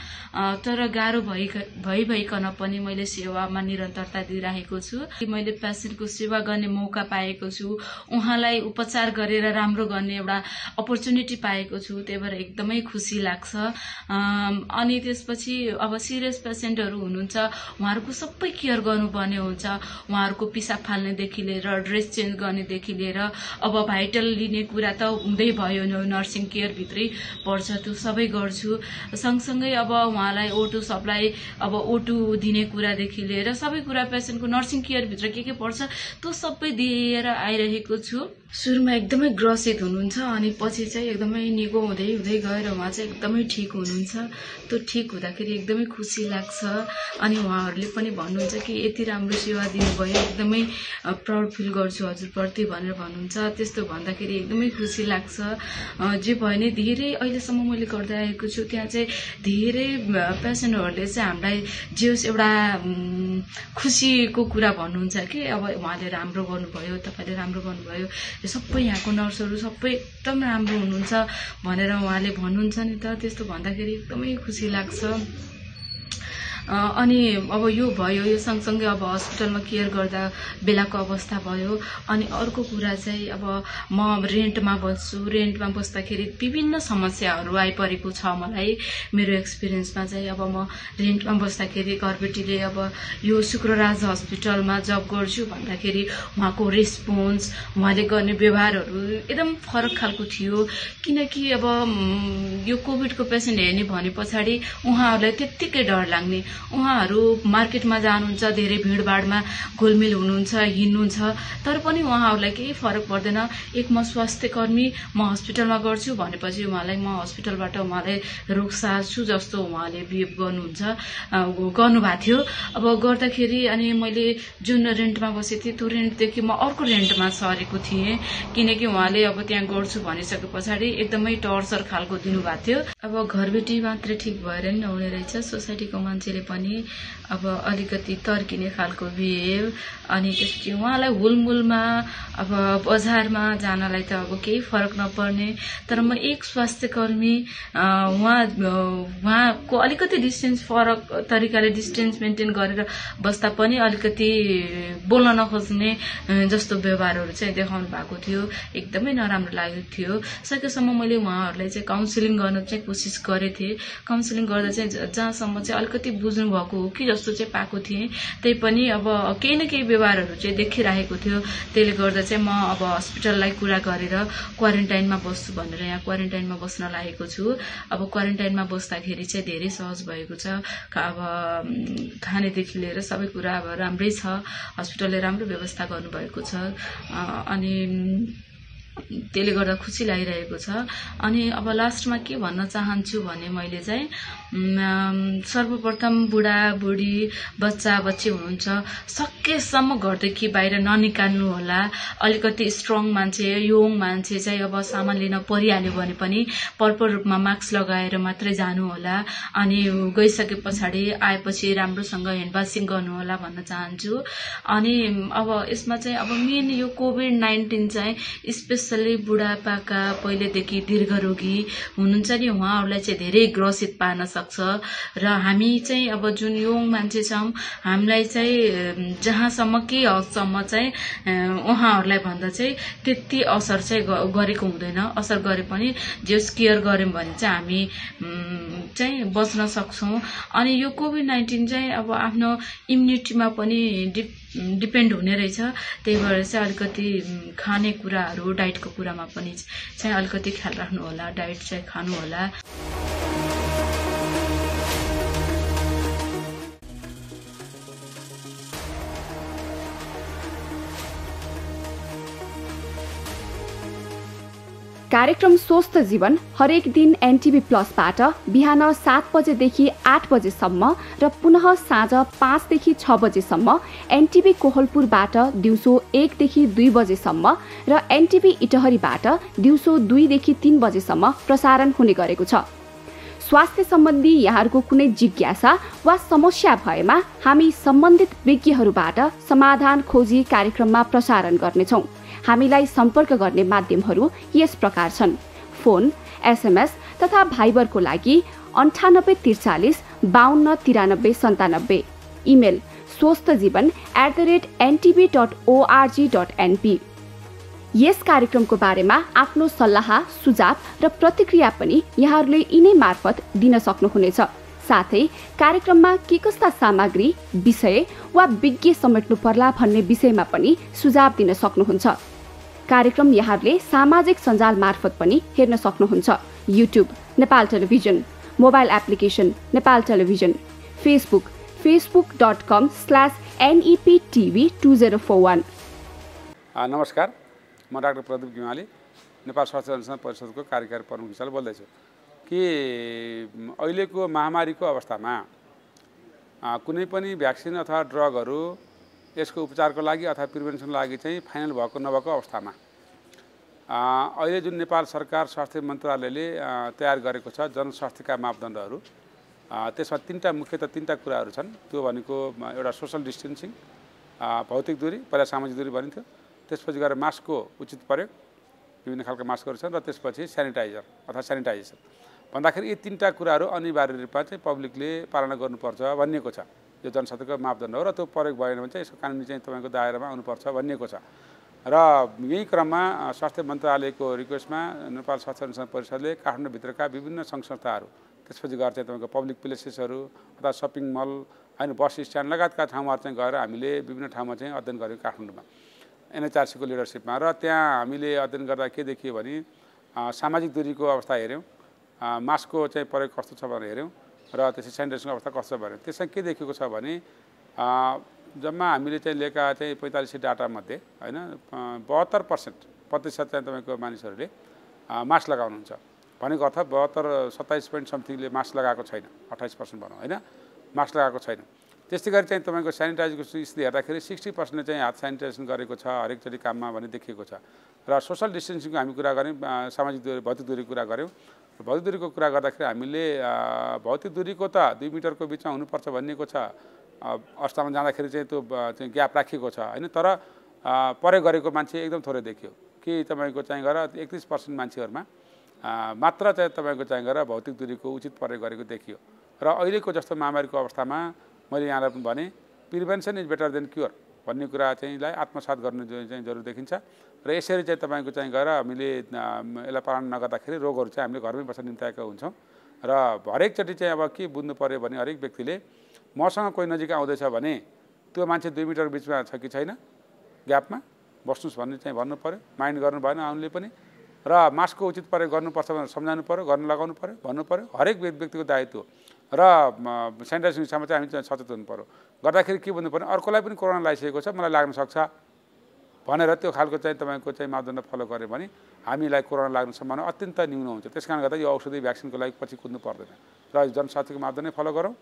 तर गाह्रो भइकन पनि मैले सेवामा निरन्तरता दिइरहेको छु। मैले पेसेन्टको सेवा गर्ने मौका पाएको छु, उहाँलाई उपचार गरेर राम्रो गर्ने एउटा अपर्च्युनिटी पाएको छु, त्यही भएर एकदमै खुसी लाग्छ। अनि त्यसपछि अब सिरियस पेसेन्टहरू हुनुहुन्छ, उहाँहरूको सबै केयर गर्नुपर्ने हुन्छ। उहाँहरूको पिसाब फाल्नेदेखि लिएर ड्रेस चेन्ज गर्नेदेखि लिएर अब भाइटल लिने कुरा त हुँदै भयो, नर्सिङ केयरभित्रै पर्छ, त्यो सबै गर्छु। सँगसँगै अब उहाँलाई ओटो सप्लाई, अब ओटो दिने कुरादेखि लिएर सबै कुरा पेसेन्टको नर्सिङ केयरभित्र के पर्छ त्यो सबै दिएर आइरहेको छु। सुरुमा एकदमै ग्रसित हुनुहुन्छ अनि पछि चाहिँ एकदमै निको हुँदै हुँदै गएर उहाँ चाहिँ एकदमै ठिक हुनुहुन्छ। त्यो ठिक हुँदाखेरि एकदमै खुसी लाग्छ अनि उहाँहरूले पनि भन्नुहुन्छ कि यति राम्रो सेवा दिनुभयो, एकदमै प्राउड फिल गर्छु हजुरप्रति भनेर भन्नुहुन्छ। त्यस्तो भन्दाखेरि एकदमै खुसी लाग्छ। जे भयो नि धेरै अहिलेसम्म मैले गर्दै आएको छु, त्यहाँ चाहिँ धेरै पेसेन्टहरूले चाहिँ हामीलाई जे होस् एउटा खुसीको कुरा भन्नुहुन्छ कि अब उहाँले राम्रो गर्नुभयो, तपाईँले राम्रो गर्नुभयो, सबै यहाँको नर्सहरू सबै एकदम राम्रो हुनुहुन्छ भनेर उहाँले भन्नुहुन्छ नि त। त्यस्तो भन्दाखेरि एकदमै खुसी लाग्छ। अनि अब यो भयो, यो सँगसँगै अब हस्पिटलमा केयर गर्दा बेलाको अवस्था भयो। अनि अर्को कुरा चाहिँ अब म रेन्टमा बस्छु, रेन्टमा बस्दाखेरि विभिन्न समस्याहरू आइपरेको छ मलाई। मेरो एक्सपिरियन्समा चाहिँ अब म रेन्टमा बस्दाखेरि घरबेटीले अब यो शुक्रराज हस्पिटलमा जब गर्छु भन्दाखेरि उहाँको रेस्पोन्स, उहाँले गर्ने व्यवहारहरू एकदम फरक खालको थियो। किनकि अब यो कोभिडको पेसेन्ट हेर्ने भने पछाडि उहाँहरूलाई त्यत्तिकै डर लाग्ने। उहाँहरू मार्केटमा जानुहुन्छ, धेरै भिडभाडमा घुलमिल हुनुहुन्छ, हिँड्नुहुन्छ, तर पनि उहाँहरूलाई केही फरक पर्दैन। एक म स्वास्थ्य कर्मी, म हस्पिटलमा गर्छु भनेपछि उहाँलाई म हस्पिटलबाट उहाँलाई रोग सार्छु जस्तो उहाँले बिहेभ गर्नुभएको थियो। अब गर्दाखेरि अनि मैले जुन रेन्टमा बसेको थिएँ त्यो रेन्टदेखि म अर्को रेन्टमा सरेको थिएँ, किनकि उहाँले अब त्यहाँ गर्छु भनिसके पछाडि एकदमै टर्चर खालको दिनुभएको थियो। अब घरबेटी मात्रै ठिक भएर नि नहुने रहेछ, सोसाइटीको मान्छेले पनि अब अलिकति तर्किने खालको बिहेभ। अनि त्यसपछि उहाँलाई हुलमुलमा अब बजारमा जानलाई त अब केही फरक नपर्ने, तर म एक स्वास्थ्य कर्मी, उहाँको अलिकति डिस्टेन्स फरक तरिकाले डिस्टेन्स मेन्टेन गरेर बस्दा पनि अलिकति बोल्न नखोज्ने जस्तो व्यवहारहरू चाहिँ देखाउनु भएको थियो। एकदमै नराम्रो लागेको थियो। सकेसम्म मैले उहाँहरूलाई चाहिँ काउन्सिलिङ गर्न चाहिँ कोसिस गरेको थिएँ। काउन्सिलिङ गर्दा चाहिँ जहाँसम्म चाहिँ अलिकति बुझ्नु भएको हो कि जस्तो चाहिँ पाएको थिएँ। त्यही पनि अब केही न केही व्यवहारहरू चाहिँ देखिरहेको थियो। त्यसले गर्दा चाहिँ म अब हस्पिटललाई कुरा गरेर क्वारेन्टाइनमा बस्छु भनेर यहाँ क्वारेन्टाइनमा बस्न लागेको छु। अब क्वारेन्टाइनमा बस्दाखेरि चाहिँ धेरै सहज भएको छ। अब खानेदेखि लिएर सबै कुरा अब राम्रै छ, हस्पिटलले राम्रो व्यवस्था गर्नुभएको छ। अनि त्यसले गर्दा खुसी लागिरहेको छ। अनि अब लास्टमा के भन्न चाहन्छु भने मैले चाहिँ सर्वप्रथम बुढाबुढी बच्चा बच्ची हुनुहुन्छ, सकेसम्म घरदेखि बाहिर ननिकाल्नु होला। अलिकति स्ट्रङ मान्छे, यङ मान्छे चाहिँ अब सामान लिन परिहाल्यो भने पनि प्रपर रूपमा मास्क लगाएर मात्रै जानु होला। अनि गइसके पछाडि आएपछि राम्रोसँग ह्यान्ड वासिङ गर्नु होला भन्न चाहन्छु। अनि अब यसमा चाहिँ अब मेन यो कोभिड-19 चाहिँ स्पेसल्ली बुढापाका पहिलेदेखि दीर्घरोगी हुनुहुन्छ नि, उहाँहरूलाई चाहिँ धेरै ग्रसित पार्न सक्छ। र हामी चाहिँ अब जुन यङ मान्छे छौँ, हामीलाई चाहिँ जहाँसम्म केही हदसम्म चाहिँ उहाँहरूलाई भन्दा चाहिँ त्यति असर चाहिँ गरेको हुँदैन। असर गरे पनि जस केयर गऱ्यौँ भने चाहिँ हामी चाहिँ बच्न सक्छौँ। अनि यो कोभिड-19 चाहिँ अब आफ्नो इम्युनिटीमा पनि डिपेन्ड हुने रहेछ। त्यही भएर चाहिँ अलिकति खाने कुराहरू, डाइटको कुरामा पनि चाहिँ अलिकति ख्याल राख्नु होला, डाइट चाहिँ खानु होला। कार्यक्रम स्वस्थ जीवन हरेक दिन एनटिभी प्लसबाट बिहान 7 बजेदेखि 8 बजेसम्म र पुनः साँझ 5 देखि 6 बजेसम्म एनटिभी कोहलपुरबाट दिउँसो 1 देखि 2 बजेसम्म र एनटिभी इटहरीबाट दिउँसो 2 देखि 3 बजेसम्म प्रसारण हुने गरेको छ। स्वास्थ्य सम्बन्धी यहाँहरूको कुनै जिज्ञासा वा समस्या भएमा हामी सम्बन्धित विज्ञहरूबाट समाधान खोजी कार्यक्रममा प्रसारण गर्नेछौँ। हामीलाई सम्पर्क गर्ने माध्यमहरू यस प्रकार छन्: फोन, एसएमएस तथा भाइबरको लागि 9843 52 93 97, इमेल swasthjivan@ntv.org.np। यस कार्यक्रमको बारेमा आफ्नो सल्लाह, सुझाव र प्रतिक्रिया पनि यहाँहरूले यिनै मार्फत दिन सक्नुहुनेछ। साथै कार्यक्रममा के कस्ता सामग्री, विषय वा विज्ञ समेट्नु पर्ला भन्ने विषयमा पनि सुझाव दिन सक्नुहुन्छ। कार्यक्रम यहाँहरूले सामाजिक सञ्जाल मार्फत पनि हेर्न सक्नुहुन्छ। YouTube Nepal television, mobile application Nepal television, Facebook facebook.com/neptv2041। नमस्कार, म डाक्टर प्रदीप गिमाली नेपाल स्वास्थ्य अनुसन्धान परिषदको कार्यकारी प्रमुख हिसाबले बोल्दैछु कि अहिलेको महामारीको अवस्थामा कुनै पनि भ्याक्सिन अथवा ड्रगहरू यसको उपचारको लागि अथवा प्रिभेन्सनको लागि चाहिँ फाइनल भएको नभएको अवस्थामा अहिले जुन नेपाल सरकार स्वास्थ्य मन्त्रालयले तयार गरेको छ जनस्वास्थ्यका मापदण्डहरू त्यसमा मुख्यतः तीनटा कुराहरू छन्। त्यो भनेको एउटा सोशल डिस्टेन्सिङ, भौतिक दूरी, पहिला सामाजिक दूरी भनिन्थ्यो, त्यसपछि गएर मास्कको उचित प्रयोग, विभिन्न खालका मास्कहरू छन्, र त्यसपछि सेनिटाइजर अथवा सेनिटाइजेसन भन्दाखेरि यी तीनटा कुराहरू अनिवार्य रूपमा चाहिँ पब्लिकले पालना गर्नुपर्छ भनिएको छ। यो जनस्वास्थ्यको मापदण्ड हो र त्यो प्रयोग भएन भने चाहिँ यसको कानुनी चाहिँ तपाईँको दायरामा आउनुपर्छ भनिएको छ। र यही क्रममा स्वास्थ्य मन्त्रालयको रिक्वेस्टमा नेपाल स्वास्थ्य अनुसन्धान परिषदले काठमाडौँभित्रका विभिन्न सङ्घ संस्थाहरू, त्यसपछि गएर चाहिँ तपाईँको पब्लिक प्लेसेसहरू अथवा सपिङ मल होइन बस स्ट्यान्ड लगायतका ठाउँहरू चाहिँ गएर हामीले विभिन्न ठाउँमा चाहिँ अध्ययन गऱ्यौँ काठमाडौँमा एनएचआरसीको लिडरसिपमा। र त्यहाँ हामीले अध्ययन गर्दा के देखियो भने सामाजिक दूरीको अवस्था हेऱ्यौँ, मास्कको चाहिँ प्रयोग कस्तो छ भनेर हेऱ्यौँ, र त्यसै सेनिटाइजेसनको अवस्था कस्तो छ भने त्यसमा के देखेको छ भने जम्मा हामीले चाहिँ लिएका चाहिँ 45 डाटामध्ये होइन 72% चाहिँ तपाईँको मानिसहरूले मास्क लगाउनुहुन्छ भनेको अर्थ 27.समथिङले मास्क लगाएको छैन, 28% भनौँ होइन, मास्क लगाएको छैन। त्यस्तै गरी चाहिँ तपाईँको सेनिटाइजको स्थिति हेर्दाखेरि 60% चाहिँ हात सेनिटाइजेसन गरेको छ हरेकचोटि काममा भन्ने देखिएको छ। र सोसल डिस्टेन्सिङको हामी कुरा गऱ्यौँ, सामाजिक दूरी भौतिक दूरीको कुरा गऱ्यौँ। भौतिक दूरीको कुरा गर्दाखेरि हामीले भौतिक दूरीको त 2 मिटरको बिचमा हुनुपर्छ भनिएको छ, अवस्थामा जाँदाखेरि चाहिँ त्यो चाहिँ ग्याप राखिएको छ होइन, तर प्रयोग गरेको मान्छे एकदम थोरै देखियो कि तपाईँको चाहिँ गएर 31% मान्छेहरूमा मात्र चाहिँ तपाईँको चाहिँ गएर भौतिक दूरीको उचित प्रयोग गरेको देखियो। र अहिलेको जस्तो महामारीको अवस्थामा मैले यहाँलाई पनि भने prevention is better than cure भन्ने कुरा चाहिँलाई आत्मसात गर्नु चाहिँ जरुर देखिन्छ। र यसरी चाहिँ तपाईँको चाहिँ गएर हामीले यसलाई पालन नगर्दाखेरि रोगहरू चाहिँ हामीले घरमै बस्न निम्ताएका हुन्छौँ। र हरेकचोटि चाहिँ अब के बुझ्नु पऱ्यो भने हरेक व्यक्तिले मसँग कोही नजिक आउँदैछ भने त्यो मान्छे 2 मिटर बिचमा छ कि छैन, ग्यापमा बस्नुहोस् भन्ने चाहिँ भन्नु पऱ्यो, माइन्ड गर्नु भएन आउनुले पनि। र मास्कको उचित प्रयोग गर्नुपर्छ भनेर सम्झाउनु पऱ्यो, गर्न लगाउनु पऱ्यो, भन्नु पऱ्यो, हरेक व्यक्तिको दायित्व। र सेनिटाइजेसन विषयमा चाहिँ हामी सचेत हुनु पऱ्यो। गर्दाखेरि के भन्नु पर्ने, अर्कोलाई पनि कोरोना लागिसकेको छ, मलाई लाग्न सक्छ भनेर त्यो खालको चाहिँ तपाईँको चाहिँ मापदण्ड फलो गऱ्यो भने हामीलाई कोरोना लाग्ने सम्भावना अत्यन्त न्यून हुन्छ। त्यस कारणले गर्दा यो औषधि भ्याक्सिनको लागि पछि कुद्नु पर्दैन र जनस्वास्थ्यको मापदण्ड फलो गरौँ।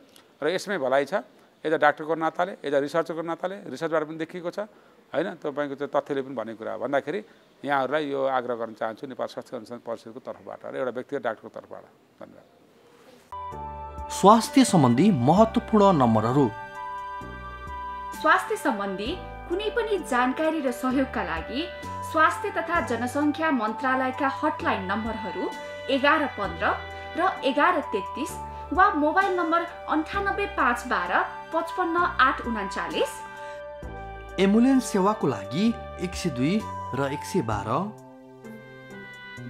र यसमै भलाइ छ, यता डाक्टरको नाताले, यता रिसर्चरको नाताले, रिसर्चबाट पनि देखिएको छ होइन, तपाईँको चाहिँ तथ्यले पनि भनेको कुरा भन्दाखेरि यहाँहरूलाई यो आग्रह गर्न चाहन्छु नेपाल स्वास्थ्य अनुसन्धान परिषदको तर्फबाट र एउटा व्यक्तिगत डाक्टरको तर्फबाट। धन्यवाद। स्वास्थ्य सम्बन्धी महत्त्वपूर्ण नम्बरहरू। स्वास्थ्य सम्बन्धी कुनै पनि जानकारी र सहयोगका लागि स्वास्थ्य तथा जनसङ्ख्या मन्त्रालयका हटलाइन नम्बरहरू 1115 र 1133 वा मोबाइल नम्बर 985112 55839। एम्बुलेन्स सेवाको लागि 102 र 112।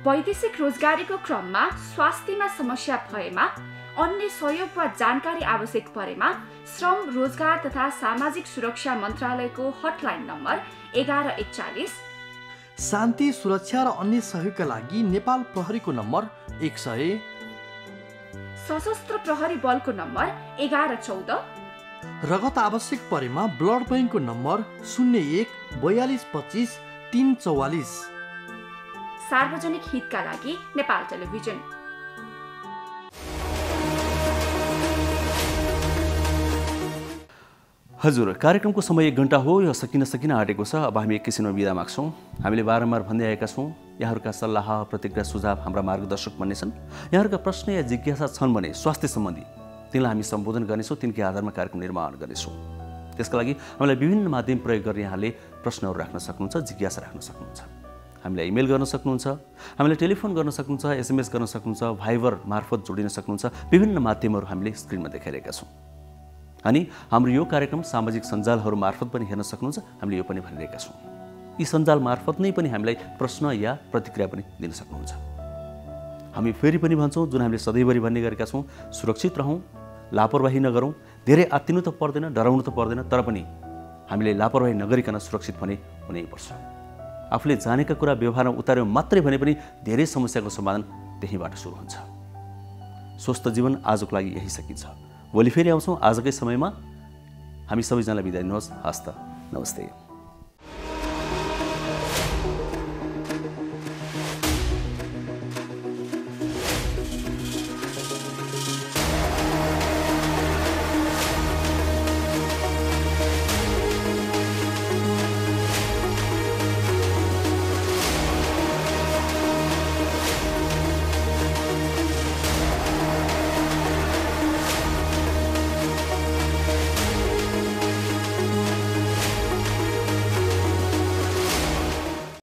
वैदेशिक रोजगारीको क्रममा स्वास्थ्यमा समस्या भएमा अन्य सहयोग वा जानकारी आवश्यक परेमा श्रम रोजगार तथा सामाजिक सुरक्षा मन्त्रालयको हटलाइन नम्बर 1141। शान्ति सुरक्षा र अन्य सहयोगका लागि नेपाल प्रहरीको नम्बर 100। सशस्त्र प्रहरी बलको नम्बर 1114। रगत आवश्यक परेमा ब्लड बैंकको नम्बर 01 42 25 344। सार्वजनिक हितका लागि नेपाल टेलिभिजन। हजुर, कार्यक्रमको समय 1 घण्टा हो, यो सकिन आँटेको छ। अब हामी एकैछिनमा बिदा माग्छौँ। हामीले बारम्बार भन्दै आएका छौँ, यहाँहरूका सल्लाह प्रतिक्रिया सुझाव हाम्रा मार्गदर्शक बन्ने छन्। यहाँहरूका प्रश्न या जिज्ञासा छन् भने स्वास्थ्य सम्बन्धी तिनलाई हामी सम्बोधन गर्नेछौँ, तिनकै आधारमा कार्यक्रम निर्माण गर्नेछौँ। त्यसका लागि हामीलाई विभिन्न माध्यम प्रयोग गर्ने यहाँले प्रश्नहरू राख्न सक्नुहुन्छ, जिज्ञासा राख्न सक्नुहुन्छ। हामीलाई इमेल गर्न सक्नुहुन्छ, हामीलाई टेलिफोन गर्न सक्नुहुन्छ, SMS गर्न सक्नुहुन्छ, भाइबर मार्फत जोडिन सक्नुहुन्छ। विभिन्न माध्यमहरू हामीले स्क्रिनमा देखाइरहेका छौँ। अनि हाम्रो यो कार्यक्रम सामाजिक सञ्जालहरू मार्फत पनि हेर्न सक्नुहुन्छ, हामीले यो पनि भनिरहेका छौँ। यी सञ्जाल मार्फत नै पनि हामीलाई प्रश्न या प्रतिक्रिया पनि दिन सक्नुहुन्छ। हामी फेरि पनि भन्छौँ, जुन हामीले सधैँभरि भन्ने गरेका छौँ, सुरक्षित रहौँ, लापरवाही नगरौँ। धेरै आत्तिनु त पर्दैन, डराउनु त पर्दैन, तर पनि हामीले लापरवाही नगरिकन सुरक्षित भने हुनैपर्छ। आफूले जानेका कुरा व्यवहारमा उतार्यौँ मात्रै भने पनि धेरै समस्याको समाधान त्यहीँबाट सुरु हुन्छ। स्वस्थ जीवन आजको लागि यही सकिन्छ। भोलि फेरि आउँछौँ आजकै समयमा। हामी सबैजनालाई बिदा दिनुहोस्। हस्त, नमस्ते।